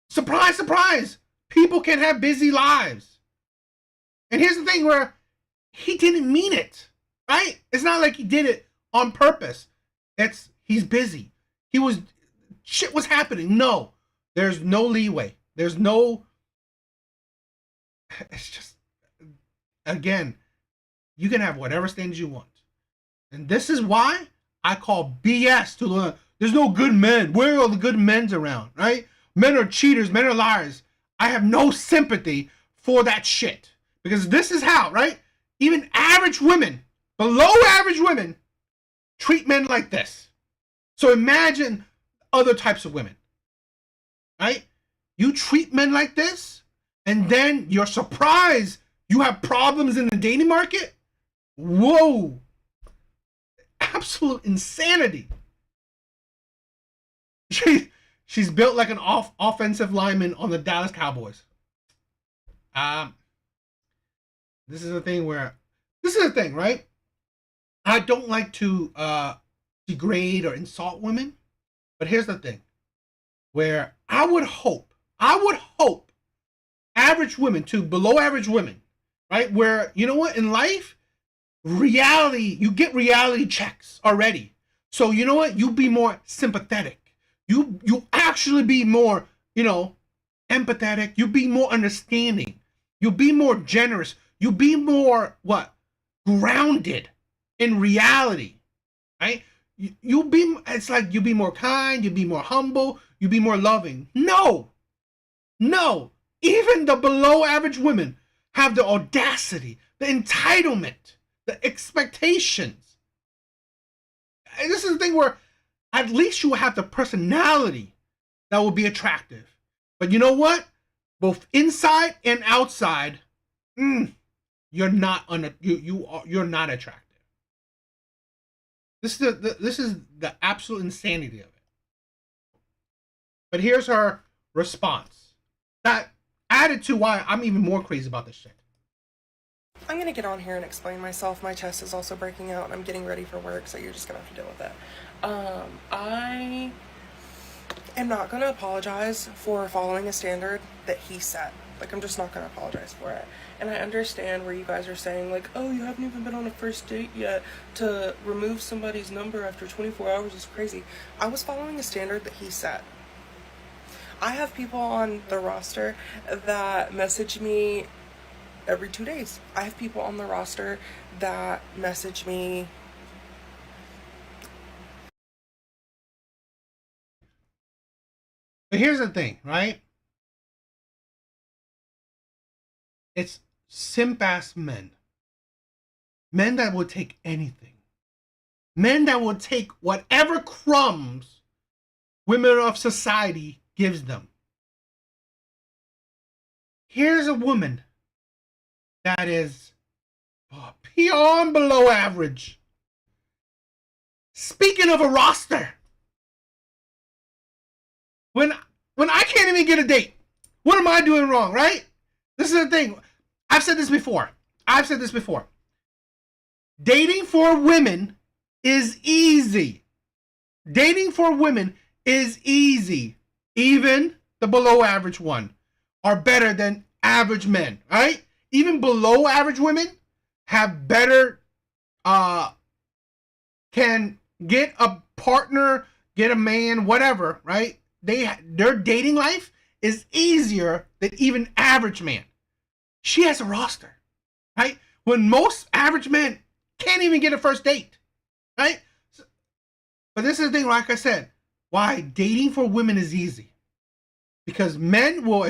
Surprise, surprise. People can have busy lives. And here's the thing where he didn't mean it. Right? It's not like he did it on purpose. He's busy. Shit was happening. No. There's no leeway. There's no... It's just... Again, you can have whatever standards you want. And this is why I call BS to learn. There's no good men. Where are all the good men around? Right? Men are cheaters. Men are liars. I have no sympathy for that shit. Because this is how, right? Even average women... Below average women treat men like this. So imagine other types of women. Right? You treat men like this, and then you're surprised you have problems in the dating market? Whoa. Absolute insanity. She's built like an offensive lineman on the Dallas Cowboys. This is the thing, right? I don't like to degrade or insult women, but here's the thing, where I would hope average women to below average women, right? Where, you know what, in life, you get reality checks already. So you know what, you be more sympathetic. You actually be more, empathetic. You be more understanding. You be more generous. You be more, grounded in reality, right? It's like you be more kind, you be more humble, you be more loving. No. Even the below average women have the audacity, the entitlement, the expectations. And this is the thing where at least you have the personality that will be attractive. But you know what? Both inside and outside, you're not you're not attractive. This is the absolute insanity of it. But here's her response that added to why I'm even more crazy about this shit. I'm gonna get on here and explain myself. My chest is also breaking out and I'm getting ready for work, so you're just gonna have to deal with it. I am not gonna apologize for following a standard that he set. Like, I'm just not gonna apologize for it. And I understand where you guys are saying, like, oh, you haven't even been on a first date yet. To remove somebody's number after 24 hours is crazy. I was following a standard that he set. I have people on the roster that message me every 2 days. I have people on the roster that message me. But here's the thing, right? It's simp-ass men. Men that will take anything. Men that will take whatever crumbs women of society gives them. Here's a woman that is beyond below average. Speaking of a roster, when I can't even get a date, what am I doing wrong, right? This is the thing. I've said this before. Dating for women is easy. Dating for women is easy. Even the below average one are better than average men, right? Even below average women have better, can get a partner, get a man, whatever, right? Their dating life is easier than even average man. She has a roster, right? When most average men can't even get a first date, right? But this is the thing, like I said, why dating for women is easy. Because men will,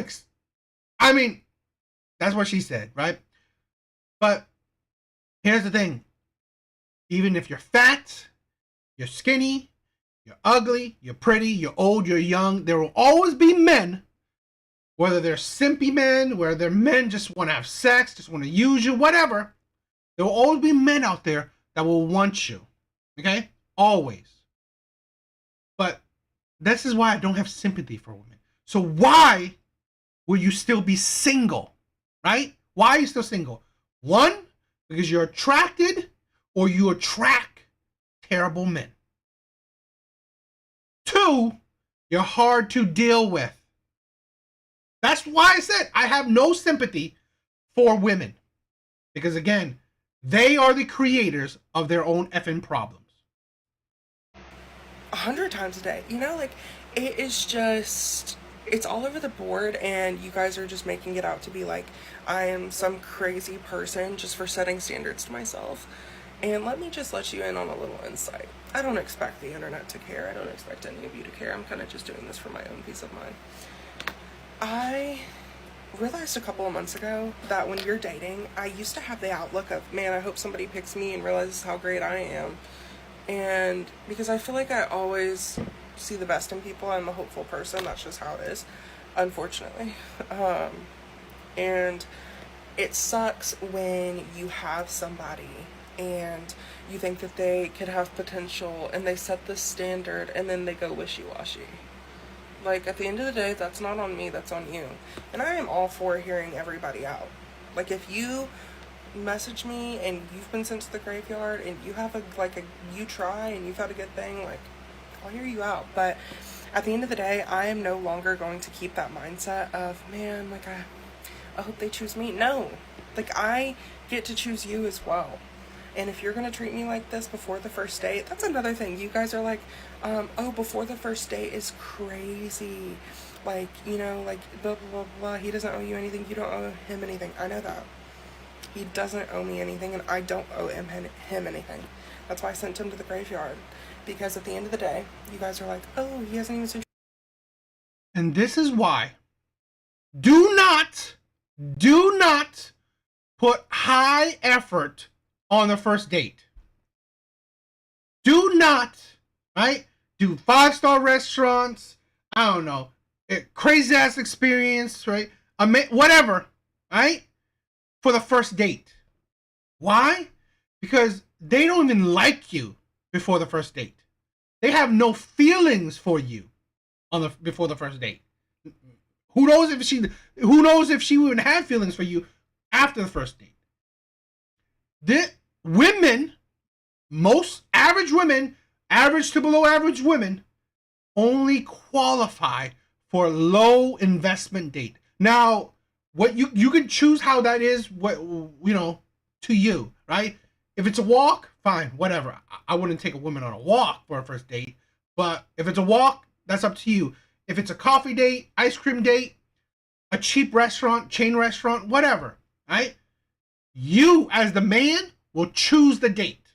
that's what she said, right? But here's the thing. Even if you're fat, you're skinny, you're ugly, you're pretty, you're old, you're young, there will always be men, whether they're simpy men, whether they're men just want to have sex, just want to use you, whatever. There will always be men out there that will want you. Okay? Always. But this is why I don't have sympathy for women. So why will you still be single? Right? Why are you still single? One, because you're attracted or you attract terrible men. Two, you're hard to deal with. That's why I said I have no sympathy for women. Because again, they are the creators of their own effing problems. 100 times a day. You know, like, it is just, it's all over the board, and you guys are just making it out to be like I am some crazy person just for setting standards to myself. And let me just let you in on a little insight. I don't expect the internet to care. I don't expect any of you to care. I'm kind of just doing this for my own peace of mind. I realized a couple of months ago that when you're dating, I used to have the outlook of, man, I hope somebody picks me and realizes how great I am. And because I feel like I always see the best in people, I'm a hopeful person. That's just how it is, unfortunately. And it sucks when you have somebody and you think that they could have potential and they set this standard and then they go wishy-washy. Like, at the end of the day, that's not on me, that's on you. And I am all for hearing everybody out. Like, if you message me and you've been sent to the graveyard and you have you try and you've had a good thing, like, I'll hear you out. But at the end of the day, I am no longer going to keep that mindset of, man, like, I hope they choose me. No. Like, I get to choose you as well. And if you're going to treat me like this before the first date, that's another thing. You guys are like, oh, before the first date is crazy. Like, you know, like, blah, blah, blah, blah. He doesn't owe you anything. You don't owe him anything. I know that. He doesn't owe me anything, and I don't owe him anything. That's why I sent him to the graveyard. Because at the end of the day, you guys are like, oh, he hasn't even sent. And this is why Do not put high effort on the first date. Do not, right? Do 5-star restaurants. I don't know. Crazy ass experience, right? Whatever, right? For the first date. Why? Because they don't even like you before the first date. They have no feelings for you before the first date. Who knows if she would even have feelings for you after the first date? Most average women, average to below average women, only qualify for a low investment date. Now, what you can choose how that is, to you, right? If it's a walk, fine, whatever. I wouldn't take a woman on a walk for a first date, but if it's a walk, that's up to you. If it's a coffee date, ice cream date, a cheap restaurant, chain restaurant, whatever, right? You, as the man, will choose the date.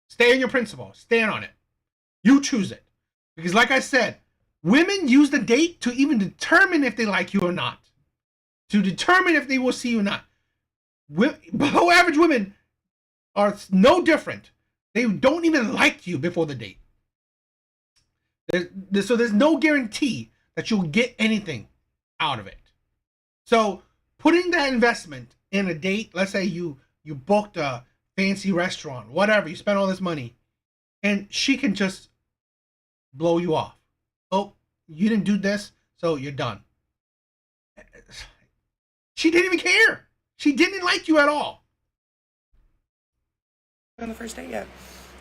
Stay on your principle. Stand on it. You choose it. Because like I said, women use the date to even determine if they like you or not. To determine if they will see you or not. Below average women are no different. They don't even like you before the date. So there's no guarantee that you'll get anything out of it. So putting that investment in a date, let's say you booked a fancy restaurant, whatever, you spent all this money, and she can just blow you off. Oh, you didn't do this, so you're done. She didn't even care. She didn't like you at all. On the first date yet,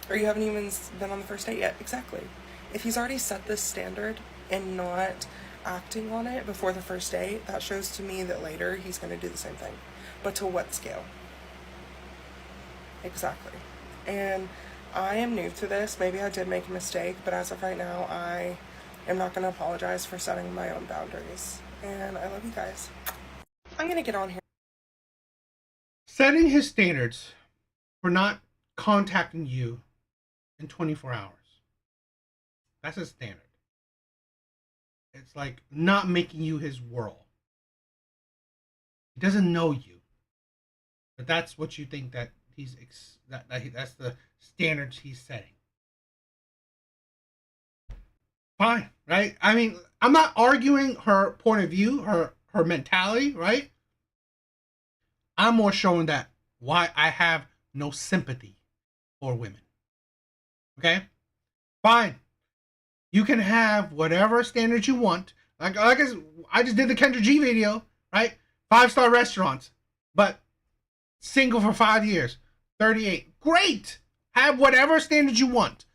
or you haven't even been on the first date yet. Exactly. If he's already set this standard and not acting on it before the first date, that shows to me that later he's going to do the same thing. But to what scale? Exactly. And I am new to this. Maybe I did make a mistake, but as of right now, I am not going to apologize for setting my own boundaries. And I love you guys. I'm going to get on here. Setting his standards for not contacting you in 24 hours. That's his standard. It's like not making you his world. He doesn't know you, but that's what you think that that's the standards he's setting. Fine, right? I mean, I'm not arguing her point of view, her mentality, right? I'm more showing that why I have no sympathy for women. Okay? Fine. You can have whatever standards you want. Like I just did the Kendra G video, right? 5-star restaurants, but single for 5 years, 38. Great. Have whatever standards you want.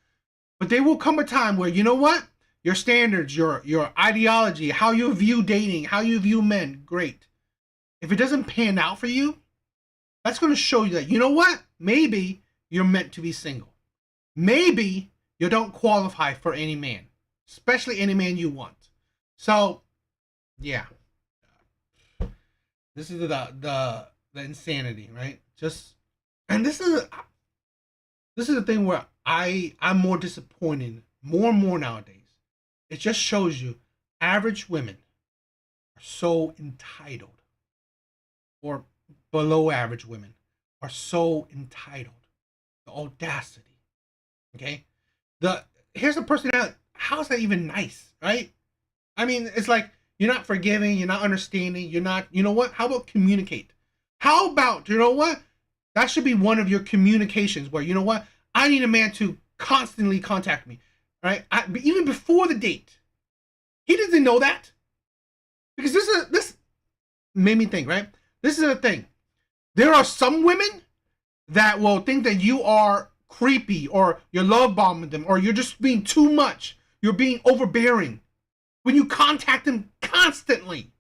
But there will come a time where, you know what? Your standards, your ideology, how you view dating, how you view men, great. If it doesn't pan out for you, that's going to show you that, you know what? Maybe you're meant to be single. Maybe you don't qualify for any man, especially any man you want. So, yeah. This is the insanity, right? And this is the thing where I'm more disappointed more and more nowadays. It just shows you average women are so entitled, or below average women are so entitled. The audacity. Okay? Here's a personality. How's that even nice, right? I mean, it's like you're not forgiving, you're not understanding, you're not, you know what? How about communicate? How about, you know what? That should be one of your communications where, you know what? I need a man to constantly contact me, right? Even before the date. He doesn't know that. Because this made me think, right? This is the thing. There are some women that will think that you are creepy or you're love bombing them or you're just being too much. You're being overbearing when you contact them constantly,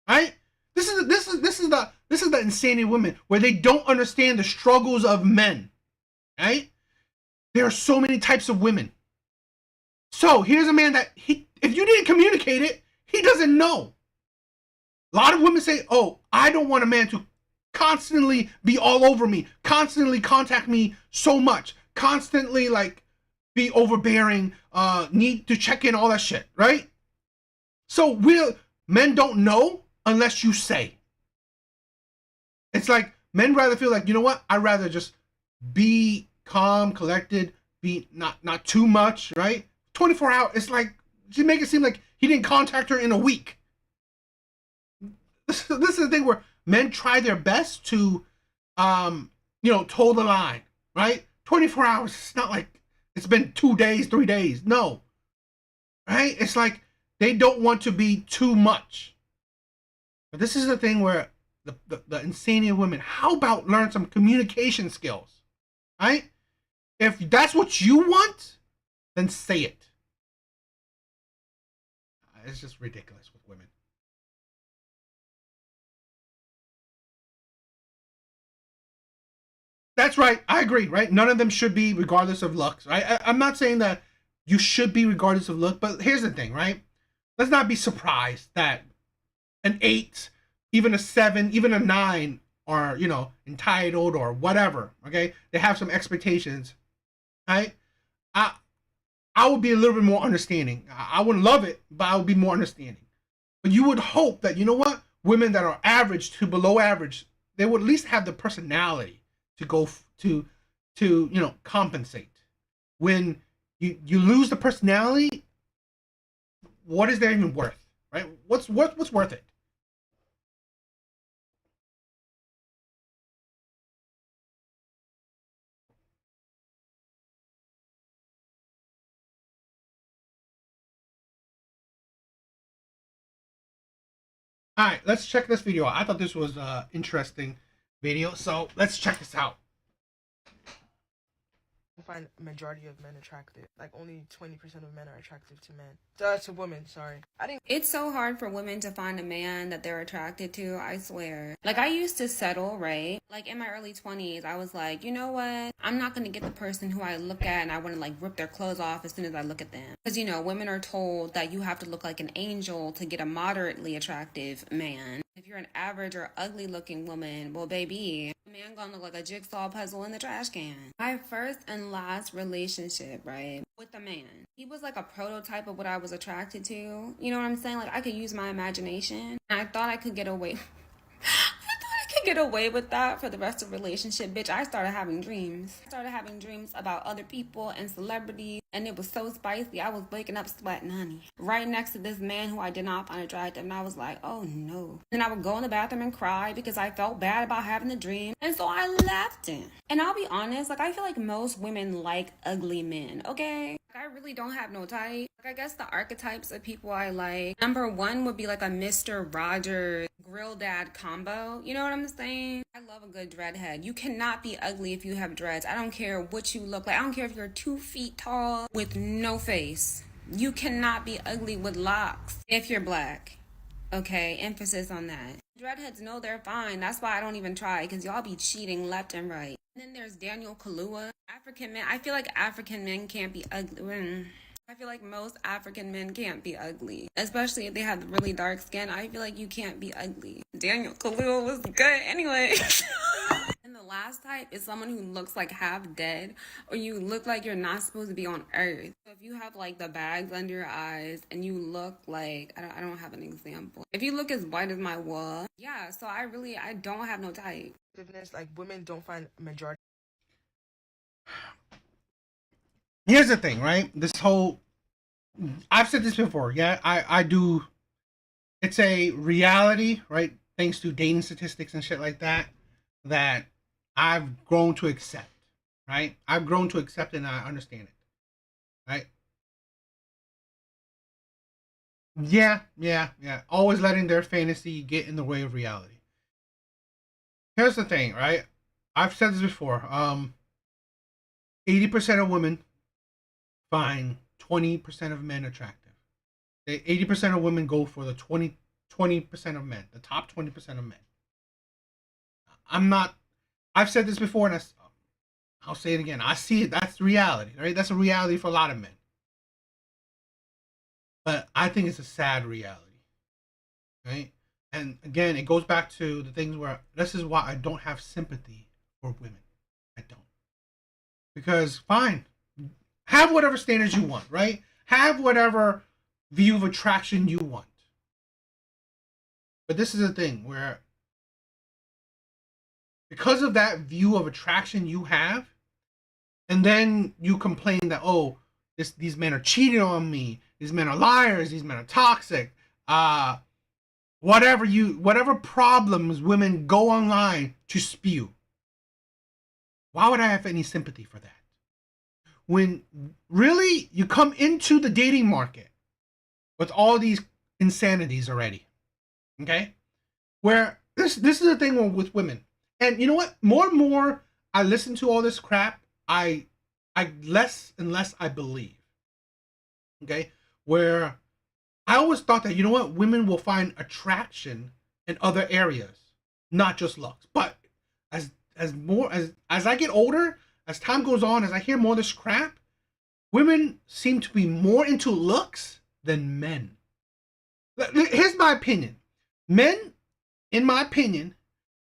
right? This is the insanity of women where they don't understand the struggles of men, right? There are so many types of women. So here's a man that if you didn't communicate it, he doesn't know. A lot of women say, "Oh, I don't want a man to constantly be all over me, constantly contact me so much, constantly like be overbearing, need to check in, all that shit," right? So men don't know unless you say. It's like men rather feel like, you know what? I'd rather just be calm, collected, be not too much, right? 24 hours. It's like she make it seem like he didn't contact her in a week. This is the thing where men try their best to, toe the line, right? 24 hours. It's not like it's been 2 days, 3 days. No, right? It's like they don't want to be too much. But this is the thing where the insanity of women. How about learn some communication skills, right? If that's what you want, then say it. It's just ridiculous with women. That's right. I agree, right? None of them should be regardless of looks, right? I'm not saying that you should be regardless of look, but here's the thing, right? Let's not be surprised that an 8, even a 7, even a 9 are, entitled or whatever, okay? They have some expectations, right? I would be a little bit more understanding. I wouldn't love it, but I would be more understanding. But you would hope that, you know what? Women that are average to below average, they would at least have the personality to go to compensate. When you lose the personality, what is there even worth, right? What's worth it? All right, let's check this video out. I thought this was an interesting video, so let's check this out. I find majority of men attractive. Like only 20% of men are attractive to men. To women, sorry. It's so hard for women to find a man that they're attracted to, I swear. Like, I used to settle, right? Like, in my early 20s, I was like, you know what? I'm not gonna get the person who I look at and I wanna, like, rip their clothes off as soon as I look at them. Because, women are told that you have to look like an angel to get a moderately attractive man. If you're an average or ugly looking woman, well, baby, a man gonna look like a jigsaw puzzle in the trash can. My first and last relationship, right, with a man, he was like a prototype of what I was attracted to. You know what I'm saying? Like, I could use my imagination. And I thought I could get away. Get away with that for the rest of the relationship. Bitch, I started having dreams. I started having dreams about other people and celebrities, and it was so spicy. I was waking up sweating, honey, right next to this man who I did not find attractive, and I was like, oh no. And I would go in the bathroom and cry because I felt bad about having the dream, and so I left him. And I'll be honest, like, I feel like most women like ugly men, okay? Like, I really don't have no type. Like, I guess the archetypes of people I like, number one would be like a Mr. Rogers grill dad combo. You know what I'm saying? I love a good dreadhead. You cannot be ugly if you have dreads. I don't care what you look like. I don't care if you're 2 feet tall with no face. You cannot be ugly with locks if you're black. Okay, emphasis on that. Dreadheads know they're fine. That's why I don't even try, because y'all be cheating left and right. And then there's Daniel Kaluuya. African men. I feel like African men can't be ugly. I feel like most African men can't be ugly, especially if they have really dark skin. I feel like you can't be ugly. Daniel Kaluuya was good anyway. And the last type is someone who looks like half dead, or you look like you're not supposed to be on earth. So if you have like the bags under your eyes and you look like, I don't have an example. If you look as white as my wall, yeah, so I don't have no type. Like, women don't find majority. Here's the thing, right? I've said this before, yeah, I do. It's a reality, right? Thanks to dating statistics and shit like that I've grown to accept, right? I've grown to accept it and I understand it, right? Yeah. Always letting their fantasy get in the way of reality. Here's the thing, right? I've said this before. 80% of women find 20% of men attractive. 80% of women go for the 20% of men, the top 20% of men. I've said this before, and I'll say it again. I see it. That's reality, right? That's a reality for a lot of men. But I think it's a sad reality, right? And again, it goes back to the things where this is why I don't have sympathy for women. I don't. Because fine, have whatever standards you want, right? Have whatever view of attraction you want. But this is the thing where, because of that view of attraction you have, and then you complain that, oh, these men are cheating on me, these men are liars, these men are toxic, whatever problems women go online to spew. Why would I have any sympathy for that? When really you come into the dating market with all these insanities already, okay? Where this is the thing with women. And you know what? More and more I listen to all this crap, I less and less I believe. Okay? Where I always thought that, you know what, women will find attraction in other areas, not just looks. But as I get older, as time goes on, as I hear more of this crap, women seem to be more into looks than men. Here's my opinion. Men, in my opinion,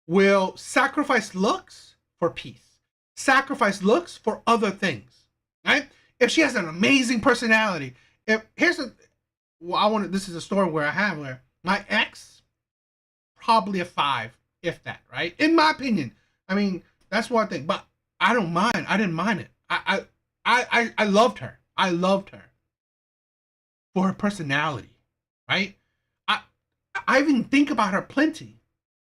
will sacrifice looks for peace, sacrifice looks for other things, right? If she has an amazing personality, this is a story where my ex, probably a 5, if that, right? In my opinion. I mean, that's one thing, but I don't mind. I didn't mind it. I loved her. I loved her for her personality, right? I even think about her plenty,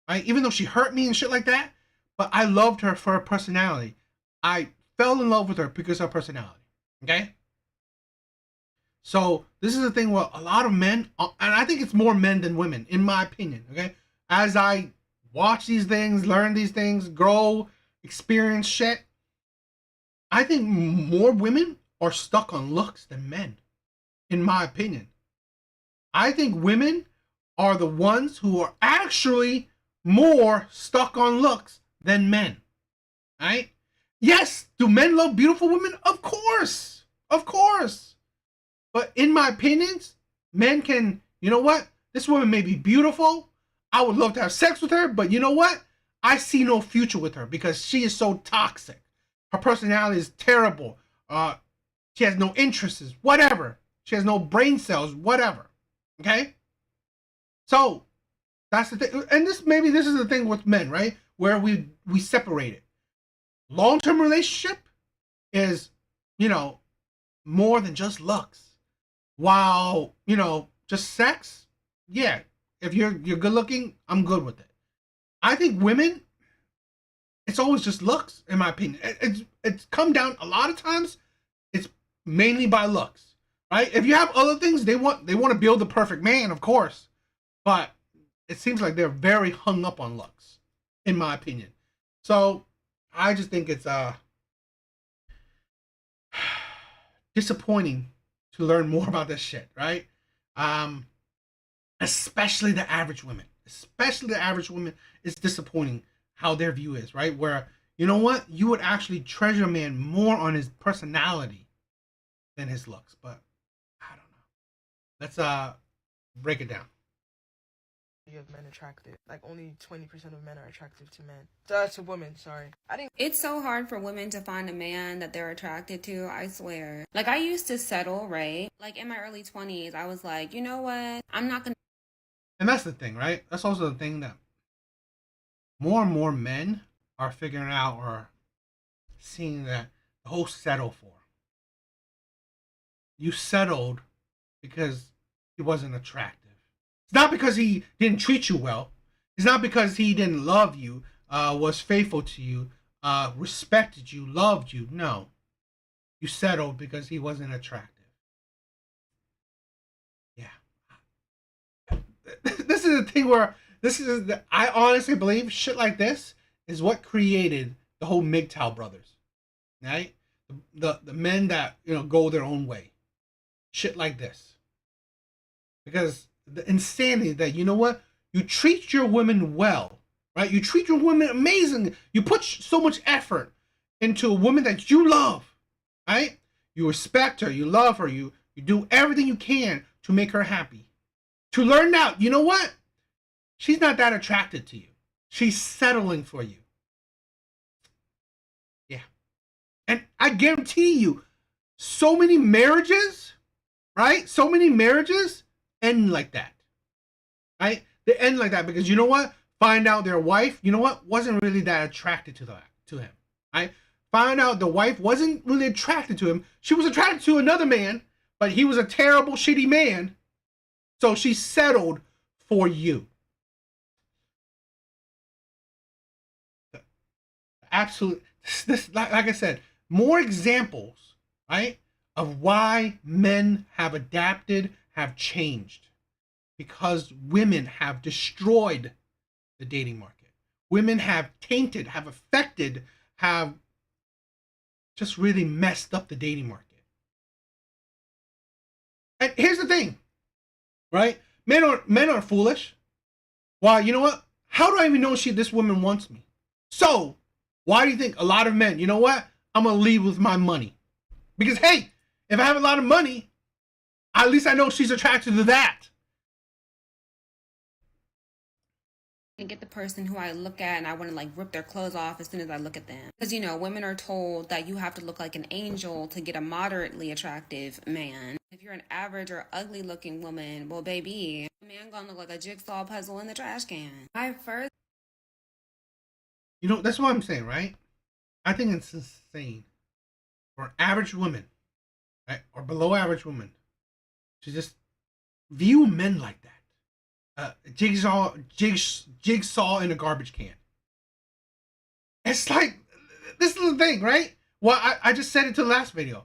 right? Even though she hurt me and shit like that, but I loved her for her personality. I fell in love with her because of her personality, okay? So this is the thing where a lot of men, and I think it's more men than women, in my opinion, okay? As I watch these things, learn these things, grow, experience shit, I think more women are stuck on looks than men, in my opinion. I think women are the ones who are actually more stuck on looks than men, right? Yes, do men love beautiful women? Of course. But in my opinions, men can, you know what? This woman may be beautiful. I would love to have sex with her, but you know what? I see no future with her because she is so toxic. Her personality is terrible. She has no interests, whatever. She has no brain cells, whatever. Okay? So, that's the thing. And this is the thing with men, right? Where we separate it. Long-term relationship is, more than just looks. While, just sex, yeah. If you're good looking, I'm good with it. I think women, it's always just looks, in my opinion. It's come down a lot of times. It's mainly by looks, right? If you have other things, they want to build the perfect man, of course, but it seems like they're very hung up on looks, in my opinion. So I just think it's disappointing to learn more about this shit, right? Especially the average women. It's disappointing how their view is, right? Where, you know what? You would actually treasure a man more on his personality than his looks. But I don't know. Let's break it down. Of men attracted. Like only 20% of men are attractive to men. To women, sorry. It's so hard for women to find a man that they're attracted to, I swear. Like, I used to settle, right? Like, in my early 20s, I was like, you know what? I'm not gonna... And that's the thing, right? That's also the thing that more and more men are figuring out or seeing that the whole settle for. You settled because he wasn't attractive. It's not because he didn't treat you well. It's not because he didn't love you, was faithful to you, respected you, loved you. No. You settled because he wasn't attractive. Yeah. This is the thing where I honestly believe shit like this is what created the whole MGTOW brothers. Right? The men that, go their own way. Shit like this. Because the insanity that, you know what, you treat your women well, right? You treat your women amazing. You put so much effort into a woman that you love, right? You respect her, you love her, you do everything you can to make her happy. To learn out, you know what? She's not that attracted to you. She's settling for you. Yeah. And I guarantee you, so many marriages, right? So many marriages end like that, right? They end like that because you know what? Find out their wife, you know what, wasn't really that attracted to him. Right? Find out the wife wasn't really attracted to him. She was attracted to another man, but he was a terrible, shitty man. So she settled for you. Absolutely. This, like I said, more examples, right, of why men have adapted, have changed. Because women have destroyed the dating market. Women have tainted, have affected, have just really messed up the dating market. And here's the thing, right? Men are foolish. Why? You know what? How do I even know this woman wants me? So, why do you think a lot of men, you know what? I'm going to leave with my money. Because, hey, if I have a lot of money, at least I know she's attracted to that. And get the person who I look at and I want to like rip their clothes off as soon as I look at them. Because, you know, women are told that you have to look like an angel to get a moderately attractive man. If you're an average or ugly looking woman, well, baby, a man gonna look like a jigsaw puzzle in the trash can. My first... You know, that's what I'm saying, right? I think it's insane for an average woman, right, or below average woman, to just view men like that. Jigsaw in a garbage can. It's like, this is the thing, right? Well, I just said it to the last video.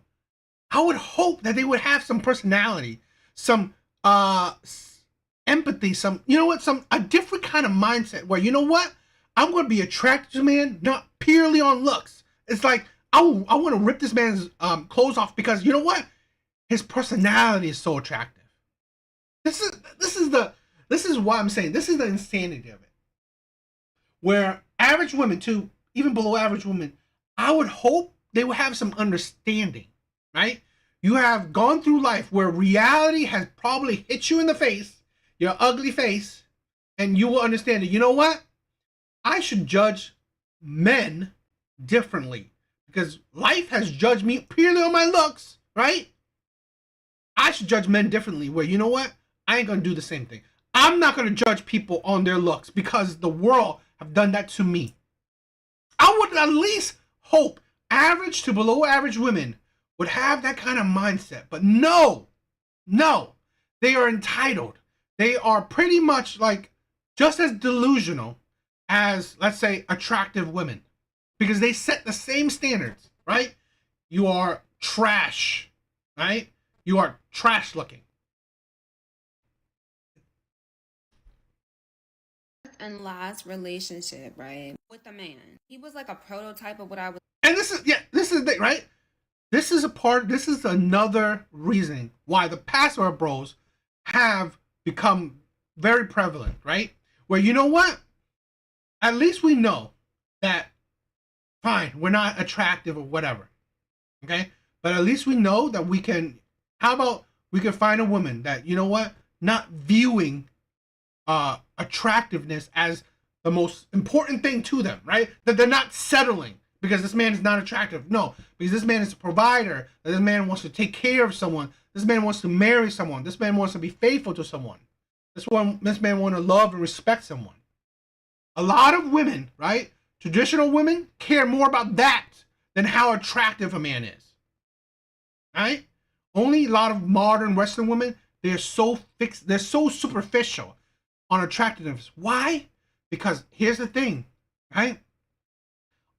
I would hope that they would have some personality, some empathy, some, you know what, a different kind of mindset where, you know what, I'm going to be attracted to a man not purely on looks. It's like, I want to rip this man's clothes off because, you know what, his personality is so attractive. This is why I'm saying this is the insanity of it. Where average women, to even below average women, I would hope they would have some understanding, right? You have gone through life where reality has probably hit you in the face, your ugly face, and you will understand that, you know what? I should judge men differently because life has judged me purely on my looks, right? I should judge men differently where, you know what? I ain't going to do the same thing. I'm not going to judge people on their looks because the world have done that to me. I would at least hope average to below average women would have that kind of mindset. But no, they are entitled. They are pretty much like just as delusional as, let's say, attractive women because they set the same standards, right? You are trash, right? You are trash looking. And last relationship, right, with a man, he was like a prototype of what I was. And this is the right. This is another reason why the password bros have become very prevalent, right? Where, you know what, at least we know that, fine, we're not attractive or whatever, okay, but at least we know that we can. How about we can find a woman that, you know what, not viewing attractiveness as the most important thing to them, right? That they're not settling because this man is not attractive. No, because this man is a provider. This man wants to take care of someone. This man wants to marry someone. This man wants to be faithful to someone. This man wants to love and respect someone. A lot of women, right? Traditional women care more about that than how attractive a man is, right? Only a lot of modern Western women, they're so fixed, they're so superficial on attractiveness. Why? Because here's the thing, right?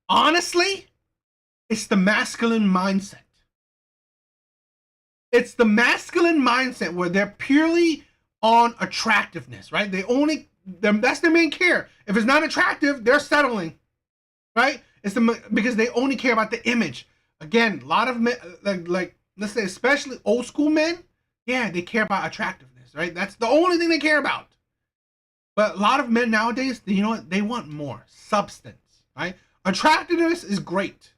Honestly, it's the masculine mindset. It's the masculine mindset where they're purely on attractiveness, right? That's their main care. If it's not attractive, they're settling, right? Because they only care about the image. Again, a lot of men, like let's say especially old school men, yeah, they care about attractiveness, right? That's the only thing they care about. But a lot of men nowadays, you know what? They want more substance, right? Attractiveness is great.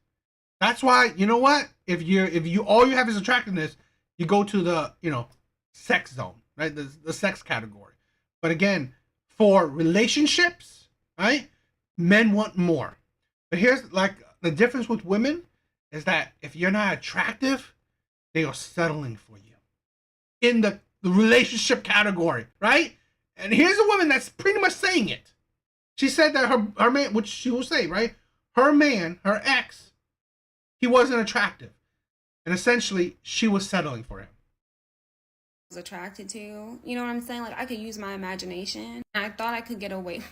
That's why, you know what? If you all you have is attractiveness, you go to the, you know, sex zone, right? The sex category. But again, for relationships, right? Men want more. But here's like the difference with women is that if you're not attractive, they are settling for you in the relationship category, right? And here's a woman that's pretty much saying it. She said that her man, which she will say, right? Her man, her ex, he wasn't attractive. And essentially, she was settling for him. Was attracted to, you know what I'm saying? Like, I could use my imagination. I thought I could get away.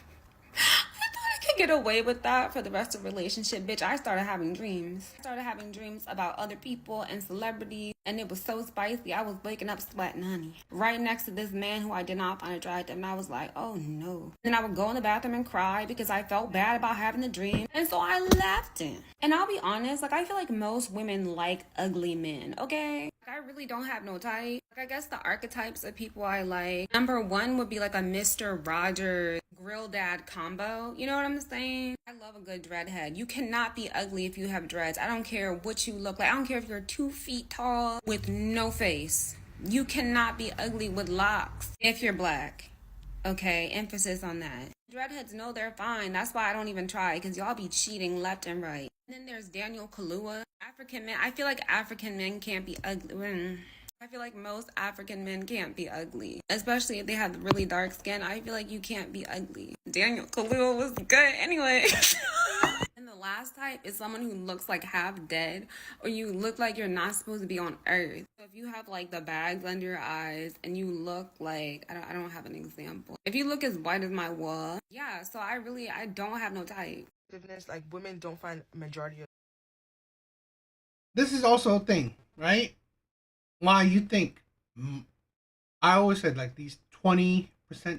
Get away with that for the rest of the relationship. Bitch, I started having dreams. I started having dreams about other people and celebrities, and it was so spicy. I was waking up sweating, honey, right next to this man who I did not find attractive, and I was like, oh no. Then I would go in the bathroom and cry because I felt bad about having the dream, and so I left him. And I'll be honest, like, I feel like most women like ugly men, okay? Like, I really don't have no type. Like, I guess the archetypes of people I like, number one would be like a Mr. Rogers grill dad combo. You know what I'm saying? I love a good dreadhead. You cannot be ugly if you have dreads. I don't care what you look like. I don't care if you're 2 feet tall with no face. You cannot be ugly with locks if you're black. Okay, emphasis on that. Dreadheads know they're fine. That's why I don't even try, because y'all be cheating left and right. And then there's Daniel Kaluuya. African men. I feel like African men can't be ugly. I feel like most African men can't be ugly, especially if they have really dark skin. I feel like you can't be ugly. Daniel Kaluuya was good anyway. And the last type is someone who looks like half dead, or you look like you're not supposed to be on earth. So if you have like the bags under your eyes and you look like, I don't have an example. If you look as white as my wall, yeah, so I don't have no type. Like, women don't find majority of. This is also a thing, right? Why you think, I always said, like, these 20%,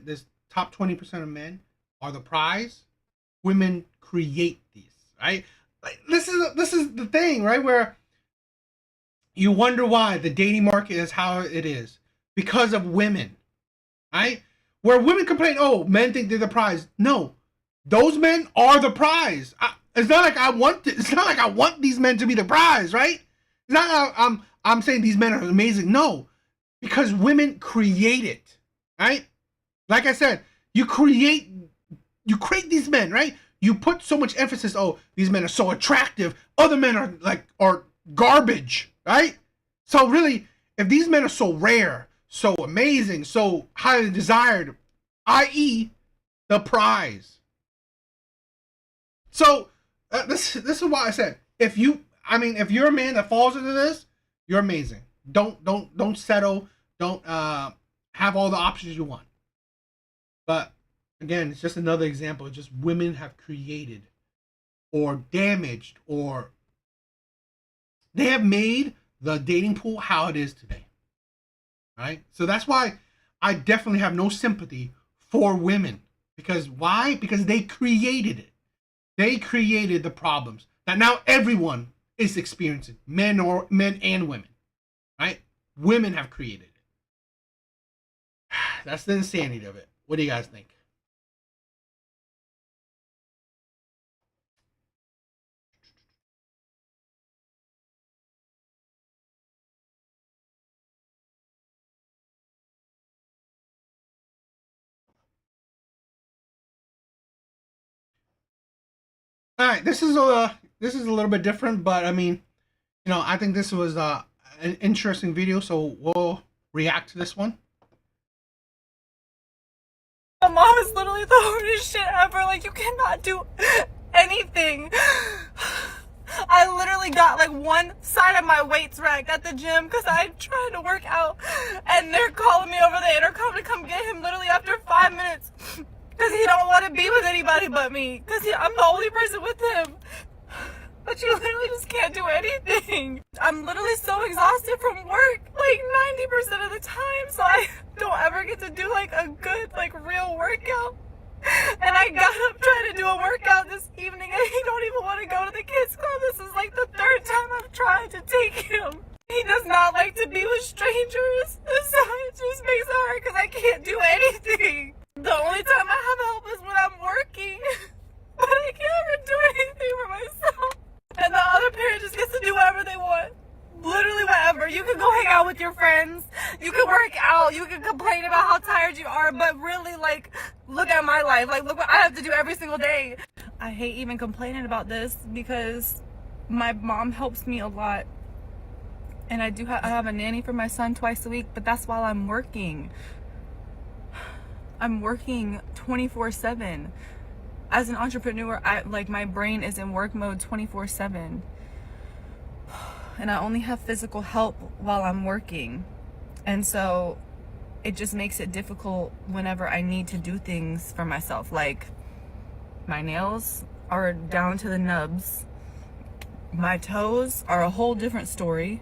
this top 20% of men are the prize. Women create these, right? Like, this is the thing, right? Where you wonder why the dating market is how it is because of women, right? Where women complain, oh, men think they're the prize. No, those men are the prize. It's not like I want these men to be the prize, right? It's not like I'm saying these men are amazing. No, because women create it, right? Like I said, you create these men, right? You put so much emphasis. Oh, these men are so attractive. Other men are garbage, right? So really, if these men are so rare, so amazing, so highly desired, i.e., the prize. So this is why I said, if you're a man that falls into this, you're amazing. Don't settle. Don't have all the options you want. But again, it's just another example of just women have created or damaged, or they have made the dating pool how it is today. Right? So that's why I definitely have no sympathy for women. Because why? Because they created it. They created the problems that now everyone is experiencing, men and women, right? Women have created it. That's the insanity of it. What do you guys think? All right, this is a little bit different, but I mean, I think this was an interesting video, so we'll react to this one. My mom is literally the hardest shit ever. Like, you cannot do anything. I literally got like one side of my weights racked at the gym because I'm trying to work out, and they're calling me over the intercom to come get him literally after 5 minutes because he don't want to be with anybody but me because I'm the only person with him. But you literally just can't do anything. I'm literally so exhausted from work, like 90% of the time, so I don't ever get to do like a good, like, real workout. And I got up trying to do a workout this evening, and he don't even want to go to the kids club. This is like the 3rd time I've tried to take him. He does not like to be with strangers, so it just makes it hard because I can't do anything. The only time I have help is when I'm working, but I can't ever do anything for myself. And the other parent just gets to do whatever they want. Literally whatever. You can go hang out with your friends. You can work out. You can complain about how tired you are. But really, like, look at my life. Like, look what I have to do every single day. I hate even complaining about this because my mom helps me a lot. And I have a nanny for my son twice a week, but that's while I'm working. I'm working 24/7. As an entrepreneur, my brain is in work mode 24/7. And I only have physical help while I'm working. And so it just makes it difficult whenever I need to do things for myself. Like, my nails are down to the nubs. My toes are a whole different story.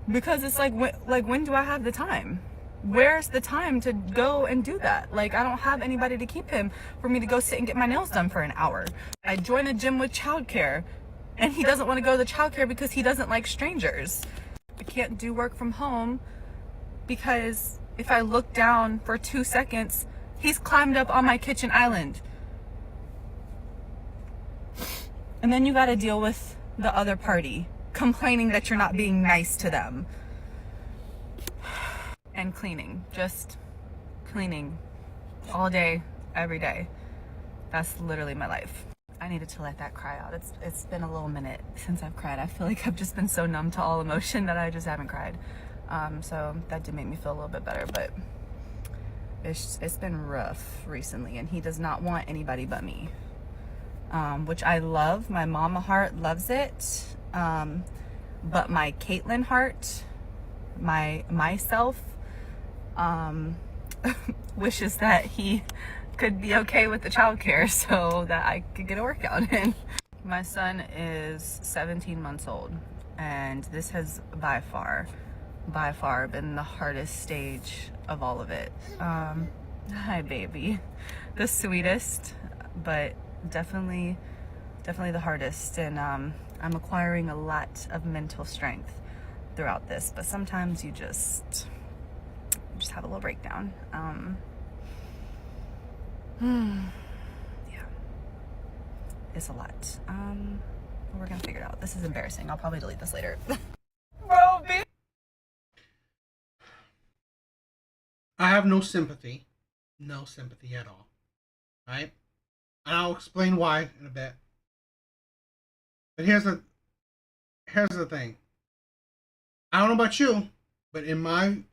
Because it's like, when do I have the time? Where's the time to go and do that? Like, I don't have anybody to keep him for me to go sit and get my nails done for an hour. I join a gym with childcare, and he doesn't want to go to the childcare because he doesn't like strangers. I can't do work from home because if I look down for 2 seconds, he's climbed up on my kitchen island. And then you got to deal with the other party complaining that you're not being nice to them. And cleaning, just cleaning all day, every day. That's literally my life. I needed to let that cry out. It's been a little minute since I've cried. I feel like I've just been so numb to all emotion that I just haven't cried. So that did make me feel a little bit better, but it's been rough recently, and he does not want anybody but me, which I love. My mama heart loves it, but my Caitlin heart, myself, wishes that he could be okay with the childcare so that I could get a workout in. My son is 17 months old, and this has by far been the hardest stage of all of it. Hi baby, the sweetest, but definitely the hardest, and I'm acquiring a lot of mental strength throughout this, but sometimes you just have a little breakdown. Yeah, it's a lot. We're gonna figure it out. This is embarrassing. I'll probably delete this later. Bro, bitch. I have no sympathy at all, right? And I'll explain why in a bit. But here's the thing. I don't know about you, but in my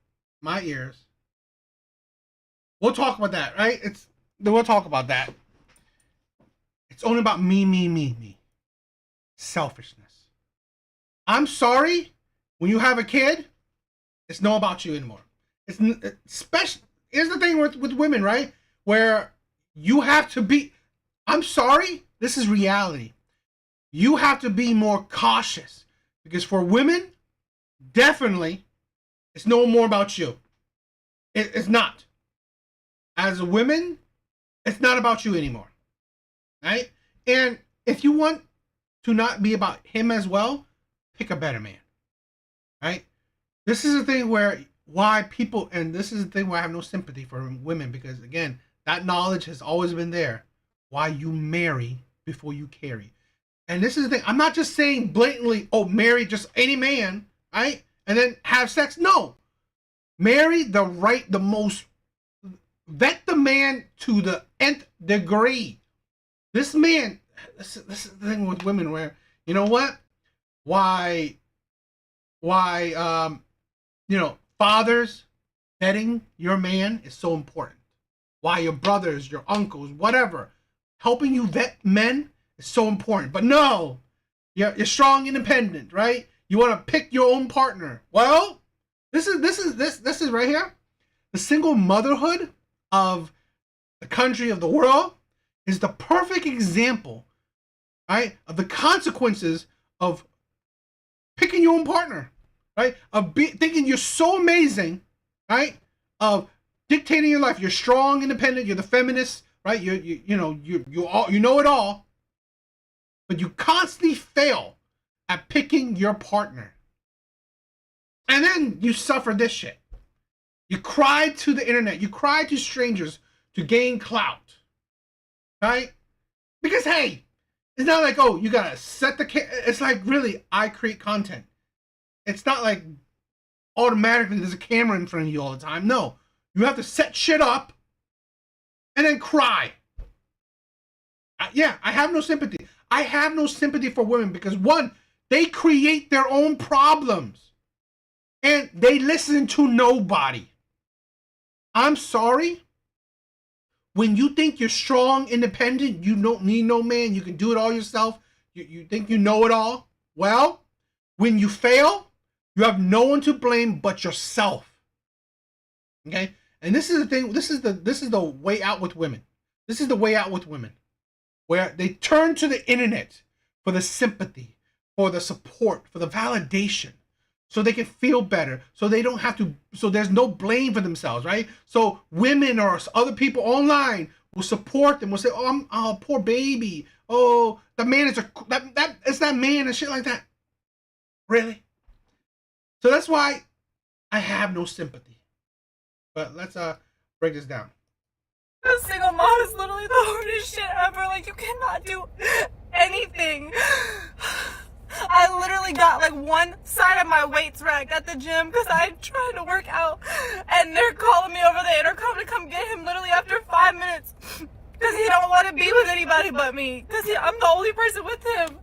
ears, we'll talk about that, right? We'll talk about that. It's only about me. Selfishness. I'm sorry, when you have a kid, it's not about you anymore. It's special. Here's the thing with women, right? Where you have to be, I'm sorry, this is reality. You have to be more cautious, because for women, definitely, it's no more about you. It's not. As a woman, it's not about you anymore, right? And if you want to not be about him as well, pick a better man, right? This is the thing why people, and this is the thing where I have no sympathy for women, because again, that knowledge has always been there. Why you marry before you carry. And this is the thing, I'm not just saying blatantly, oh, marry just any man, right? And then have sex. No. Marry the most, vet the man to the nth degree. This man, this is the thing with women where, you know what? Why, fathers vetting your man is so important. Why your brothers, your uncles, whatever, helping you vet men is so important. But no, you're strong, independent, right? You want to pick your own partner. Well, this is right here. The single motherhood of the country, of the world, is the perfect example, right, of the consequences of picking your own partner, right? Of thinking you're so amazing, right? Of dictating your life. You're strong, independent. You're the feminist, right? You know it all, but you constantly fail at picking your partner, and then you suffer this shit. You cry to the internet. You cry to strangers to gain clout, right? Because hey, it's not like, oh, you gotta set the. It's like, really, I create content. It's not like automatically there's a camera in front of you all the time. No, you have to set shit up and then cry. Yeah, I have no sympathy. I have no sympathy for women because, one, they create their own problems and they listen to nobody. I'm sorry, when you think you're strong, independent, you don't need no man, you can do it all yourself, you think you know it all, well, when you fail, you have no one to blame but yourself. Okay? And this is the thing, this is the way out with women. This is the way out with women. Where they turn to the internet for the sympathy, for the support, for the validation, so they can feel better, so they don't have to, so there's no blame for themselves, right? So women or other people online will support them, will say, oh, poor baby, oh, the man is it's that man and shit like that. Really? So that's why I have no sympathy. But let's break this down. A single mom is literally the hardest shit ever. Like, you cannot do anything. I literally got like one side of my weights racked at the gym because I tried to work out, and they're calling me over the intercom to come get him literally after 5 minutes because he don't want to be with anybody but me because I'm the only person with him.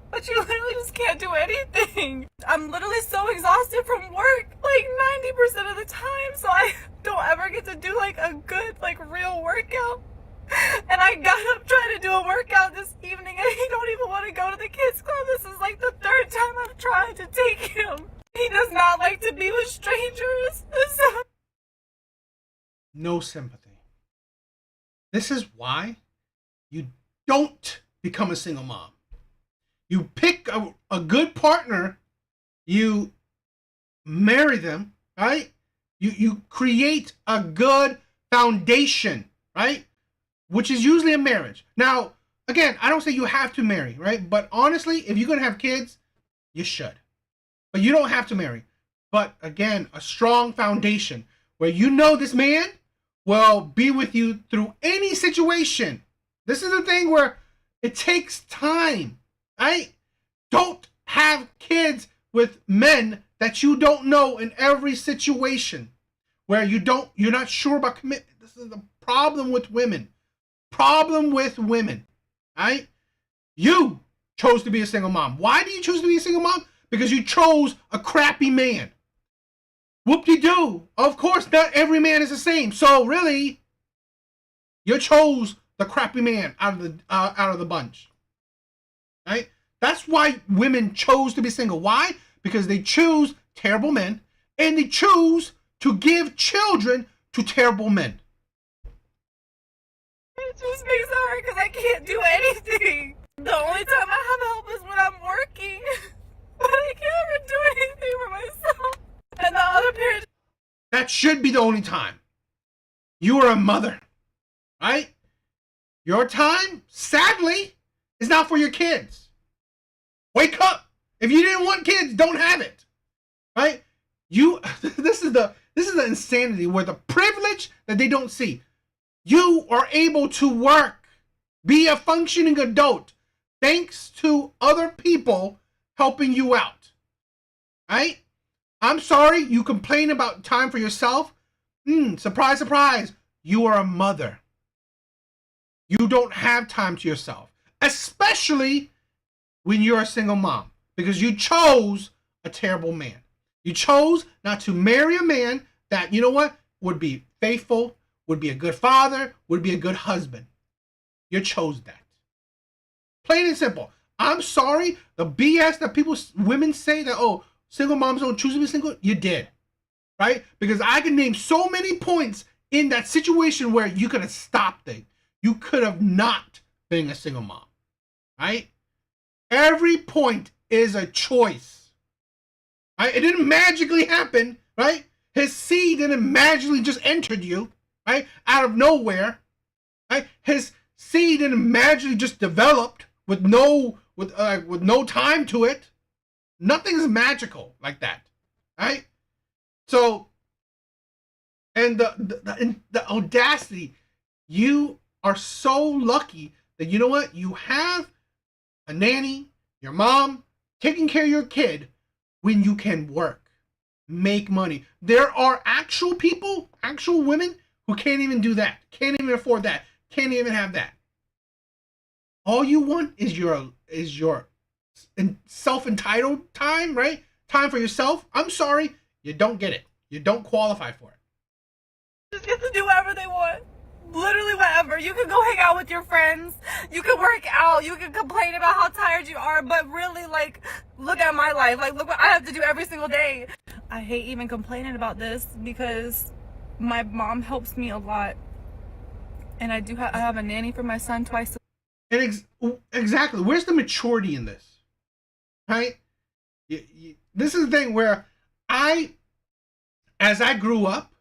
But you literally just can't do anything. I'm literally so exhausted from work like 90% of the time, so I don't ever get to do like a good like real workout. And I got up trying to do a workout this evening and he don't even want to go to the kids club. This is like the 3rd time I've tried to take him. He does not like to be with strangers. No sympathy. This is why you don't become a single mom. You pick a good partner, you marry them, right? You create a good foundation, right? Which is usually a marriage. Now, again, I don't say you have to marry, right? But honestly, if you're going to have kids, you should. But you don't have to marry. But again, a strong foundation where you know this man will be with you through any situation. This is the thing where it takes time, right? Don't have kids with men that you don't know in every situation where you're not sure about commitment. This is the problem with women. Right? You chose to be a single mom. Why do you choose to be a single mom? Because you chose a crappy man. Whoop-de-doo. Of course, not every man is the same. So really, you chose the crappy man out of the bunch. Right? That's why women chose to be single. Why? Because they choose terrible men and they choose to give children to terrible men. It just makes it hard because I can't do anything. The only time I have help is when I'm working. But I can't even do anything for myself. And the other parents... That should be the only time. You are a mother, right? Your time, sadly, is not for your kids. Wake up. If you didn't want kids, don't have it. Right? This is the insanity where the privilege that they don't see. You are able to work, be a functioning adult, thanks to other people helping you out. Right? I'm sorry, you complain about time for yourself. Surprise, surprise. You are a mother. You don't have time to yourself, especially when you're a single mom, because you chose a terrible man. You chose not to marry a man that, you know what, would be faithful, would be a good father, would be a good husband. You chose that. Plain and simple. I'm sorry, the BS that women say that, oh, single moms don't choose to be single, you did. Right? Because I can name so many points in that situation where you could have stopped things. You could have not been a single mom. Right? Every point is a choice. Right? It didn't magically happen, right? His seed didn't magically just entered you, right? Out of nowhere. Right? His seed didn't magically just developed with no time to it. Nothing's magical like that. Right? So, and the audacity, you are so lucky that, you know what, you have a nanny, your mom, taking care of your kid when you can work, make money. There are actual people, actual women who can't even do that, can't even afford that, can't even have that. All you want is your self-entitled time, right? Time for yourself. I'm sorry, you don't get it. You don't qualify for it. Just get to do whatever they want. literally whatever. You can go hang out with your friends. You can work out. You can complain about how tired you are. But really, like, look at my life. Like, look what I have to do every single day. I hate even complaining about this because my mom helps me a lot. And I have a nanny for my son twice a And exactly, where's the maturity in this? Right? This is the thing where as I grew up,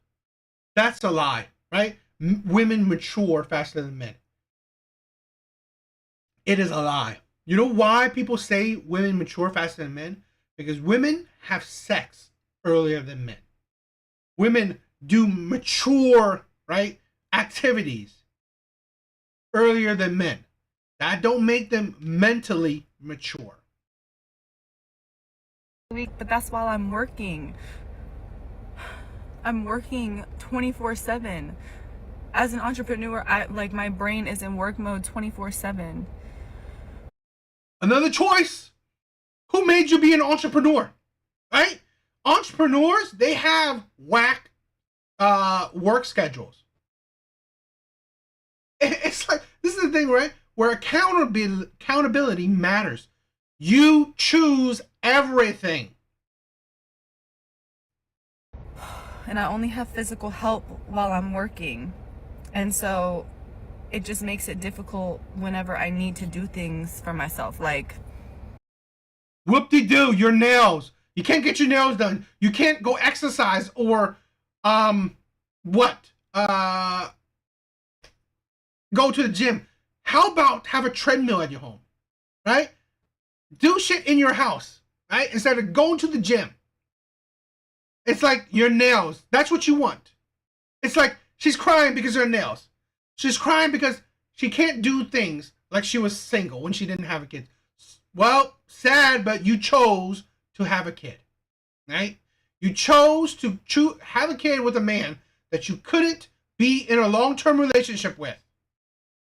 that's a lie, right? Women mature faster than men. It is a lie. You know why people say women mature faster than men? Because women have sex earlier than men. Women do mature, right, activities earlier than men. That don't make them mentally mature. week, but that's while I'm working. I'm working 24/7. As an entrepreneur, my brain is in work mode 24/7. Another choice. Who made you be an entrepreneur? Right? Entrepreneurs, they have whack work schedules. It's like, this is the thing, right? Where accountability matters. You choose everything. And I only have physical help while I'm working. And so it just makes it difficult whenever I need to do things for myself. Like, whoop-de-doo, your nails. You can't get your nails done. You can't go exercise or go to the gym. How about have a treadmill at your home, right? Do shit in your house, right? Instead of going to the gym. It's like your nails. That's what you want. It's like she's crying because of her nails. She's crying because she can't do things like she was single when she didn't have a kid. Well, sad, but you chose to have a kid, right? You chose to have a kid with a man that you couldn't be in a long-term relationship with.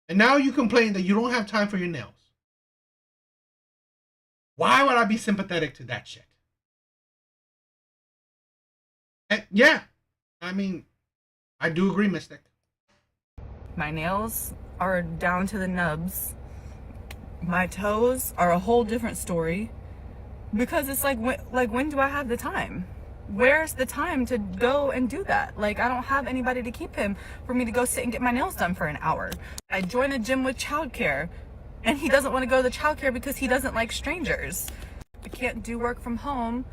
And now you complain that you don't have time for your nails. Why would I be sympathetic to that shit? And yeah, I mean, I do agree, Mystic. my nails are down to the nubs. My toes are a whole different story. Because it's like when do I have the time? Where's the time to go and do that? Like, I don't have anybody to keep him for me to go sit and get my nails done for an hour. I join a gym with childcare, and he doesn't want to go to the childcare because he doesn't like strangers. I can't do work from home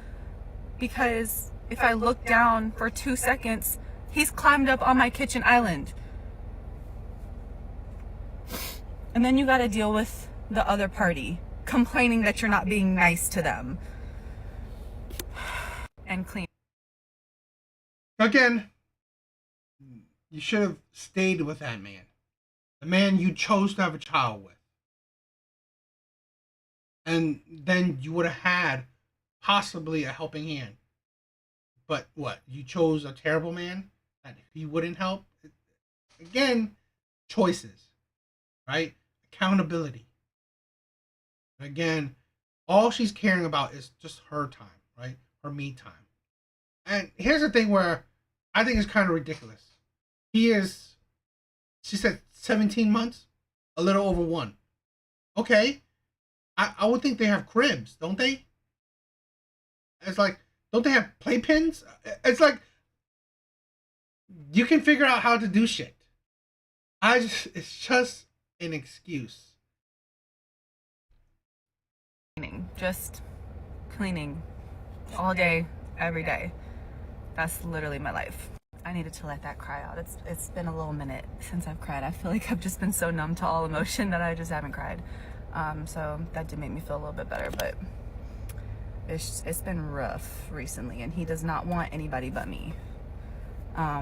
because if I look down for 2 seconds, he's climbed up on my kitchen island. And then you got to deal with the other party complaining that you're not being nice to them and clean. Again, you should have stayed with that man. The man you chose to have a child with. And then you would have had possibly a helping hand. But what? You chose a terrible man that he wouldn't help? Again, choices, right? Accountability. Again, all she's caring about is just her time, right? Her me time. And here's the thing where I think it's kind of ridiculous. She said 17 months, a little over 1. Okay. I would think they have cribs, don't they? It's like, don't they have playpens? It's like, you can figure out how to do shit. It's just an excuse. Just cleaning all day, every day. That's literally my life. I needed to let that cry out. It's been a little minute since I've cried. I feel like I've just been so numb to all emotion that I just haven't cried. So that did make me feel a little bit better, but it's been rough recently, and he does not want anybody but me,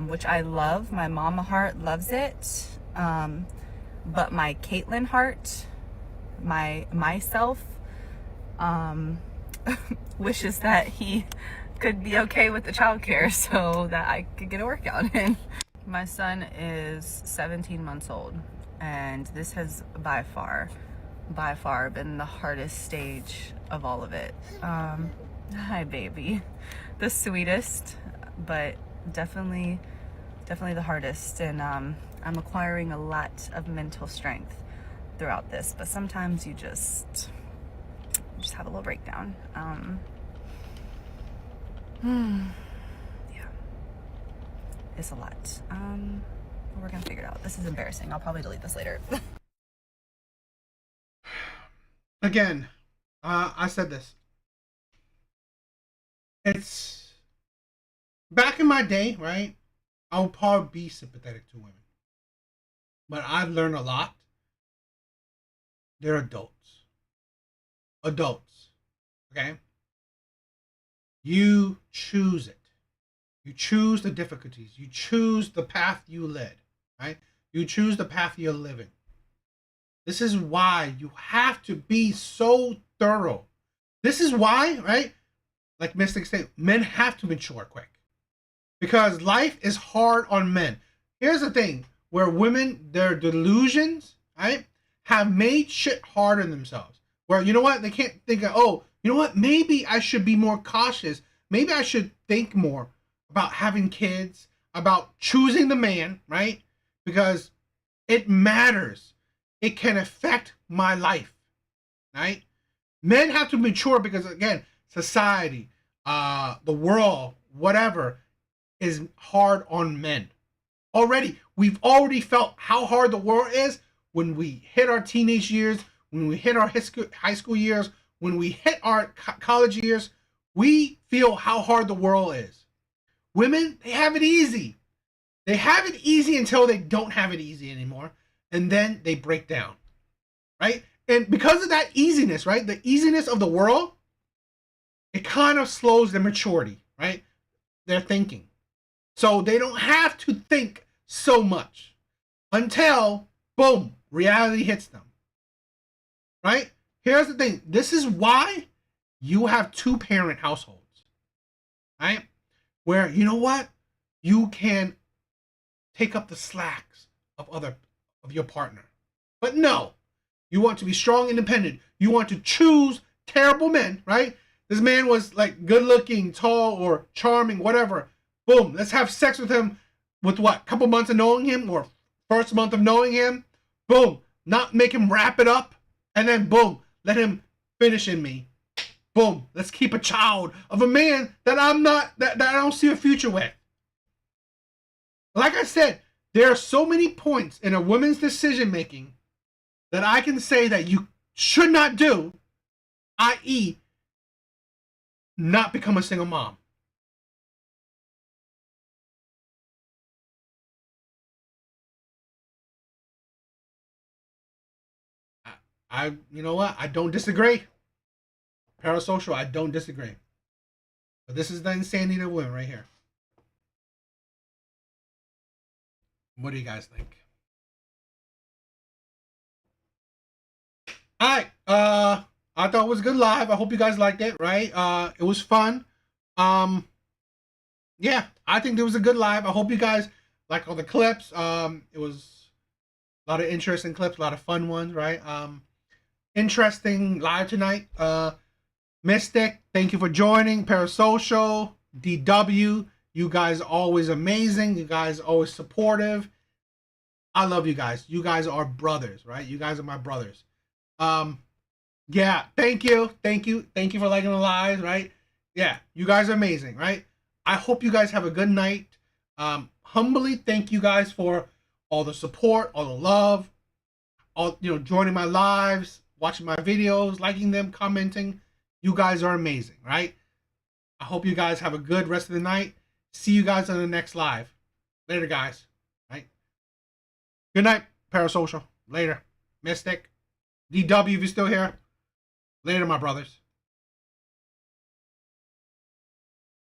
which I love. My mama heart loves it, but my Caitlin heart, myself, wishes that he could be okay with the childcare so that I could get a workout in. My son is 17 months old, and this has by far been the hardest stage of all of it. Hi baby, the sweetest, but definitely definitely the hardest, and I'm acquiring a lot of mental strength throughout this, but sometimes you just have a little breakdown. Yeah, it's a lot. We're gonna figure it out. This is embarrassing. I'll probably delete this later. Again, I said this. It's back in my day, right? I would probably be sympathetic to women, but I've learned a lot. They're adults. Adults. Okay? You choose it. You choose the difficulties. You choose the path you led, right? You choose the path you're living. This is why you have to be so thorough. This is why, right? Like Mystic said, men have to mature quick. Because life is hard on men. Here's the thing, where women, their delusions, right, have made shit hard on themselves. Where, you know what, they can't think of, oh, you know what, maybe I should be more cautious. Maybe I should think more about having kids, about choosing the man, right? Because it matters. It can affect my life, right? Men have to mature because, again, society, the world, whatever, is hard on men. We've already felt how hard the world is when we hit our teenage years, when we hit our high school years, when we hit our college years. We feel how hard the world is. Women, they have it easy. They have it easy until they don't have it easy anymore, and then they break down, right? And because of that easiness, right, the easiness of the world, it kind of slows their maturity, right? Their thinking. So they don't have to think so much until, boom, reality hits them, right? Here's the thing. This is why you have two-parent households, right? Where, you know what? You can take up the slacks of your partner. But no, you want to be strong, independent. You want to choose terrible men, right? This man was like good looking, tall, or charming, whatever. Boom, let's have sex with him with what? Couple months of knowing him, or first month of knowing him. Boom, not make him wrap it up, and then boom, let him finish in me. Boom, let's keep a child of a man that that I don't see a future with. Like I said, there are so many points in a woman's decision making that I can say that you should not do, i.e., not become a single mom. You know what? I don't disagree. Parasocial, I don't disagree. But this is the insanity of women right here. What do you guys think? All right. I thought it was good live. I hope you guys liked it, right? It was fun. Yeah, I think it was a good live. I hope you guys like all the clips. It was a lot of interesting clips, a lot of fun ones, right? Interesting live tonight. Mystic, thank you for joining. Parasocial, DW, you guys are always amazing. You guys are always supportive. I love you guys. You guys are brothers, right? You guys are my brothers. Yeah, thank you for liking the lives, right? Yeah, you guys are amazing, right? I hope you guys have a good night. Humbly thank you guys for all the support, all the love, all, you know, joining my lives, watching my videos, liking them, commenting. You guys are amazing, right? I hope you guys have a good rest of the night. See you guys on the next live. Later, guys. Right? Good night, Parasocial. Later. Mystic. DW, if you're still here. Later, my brothers.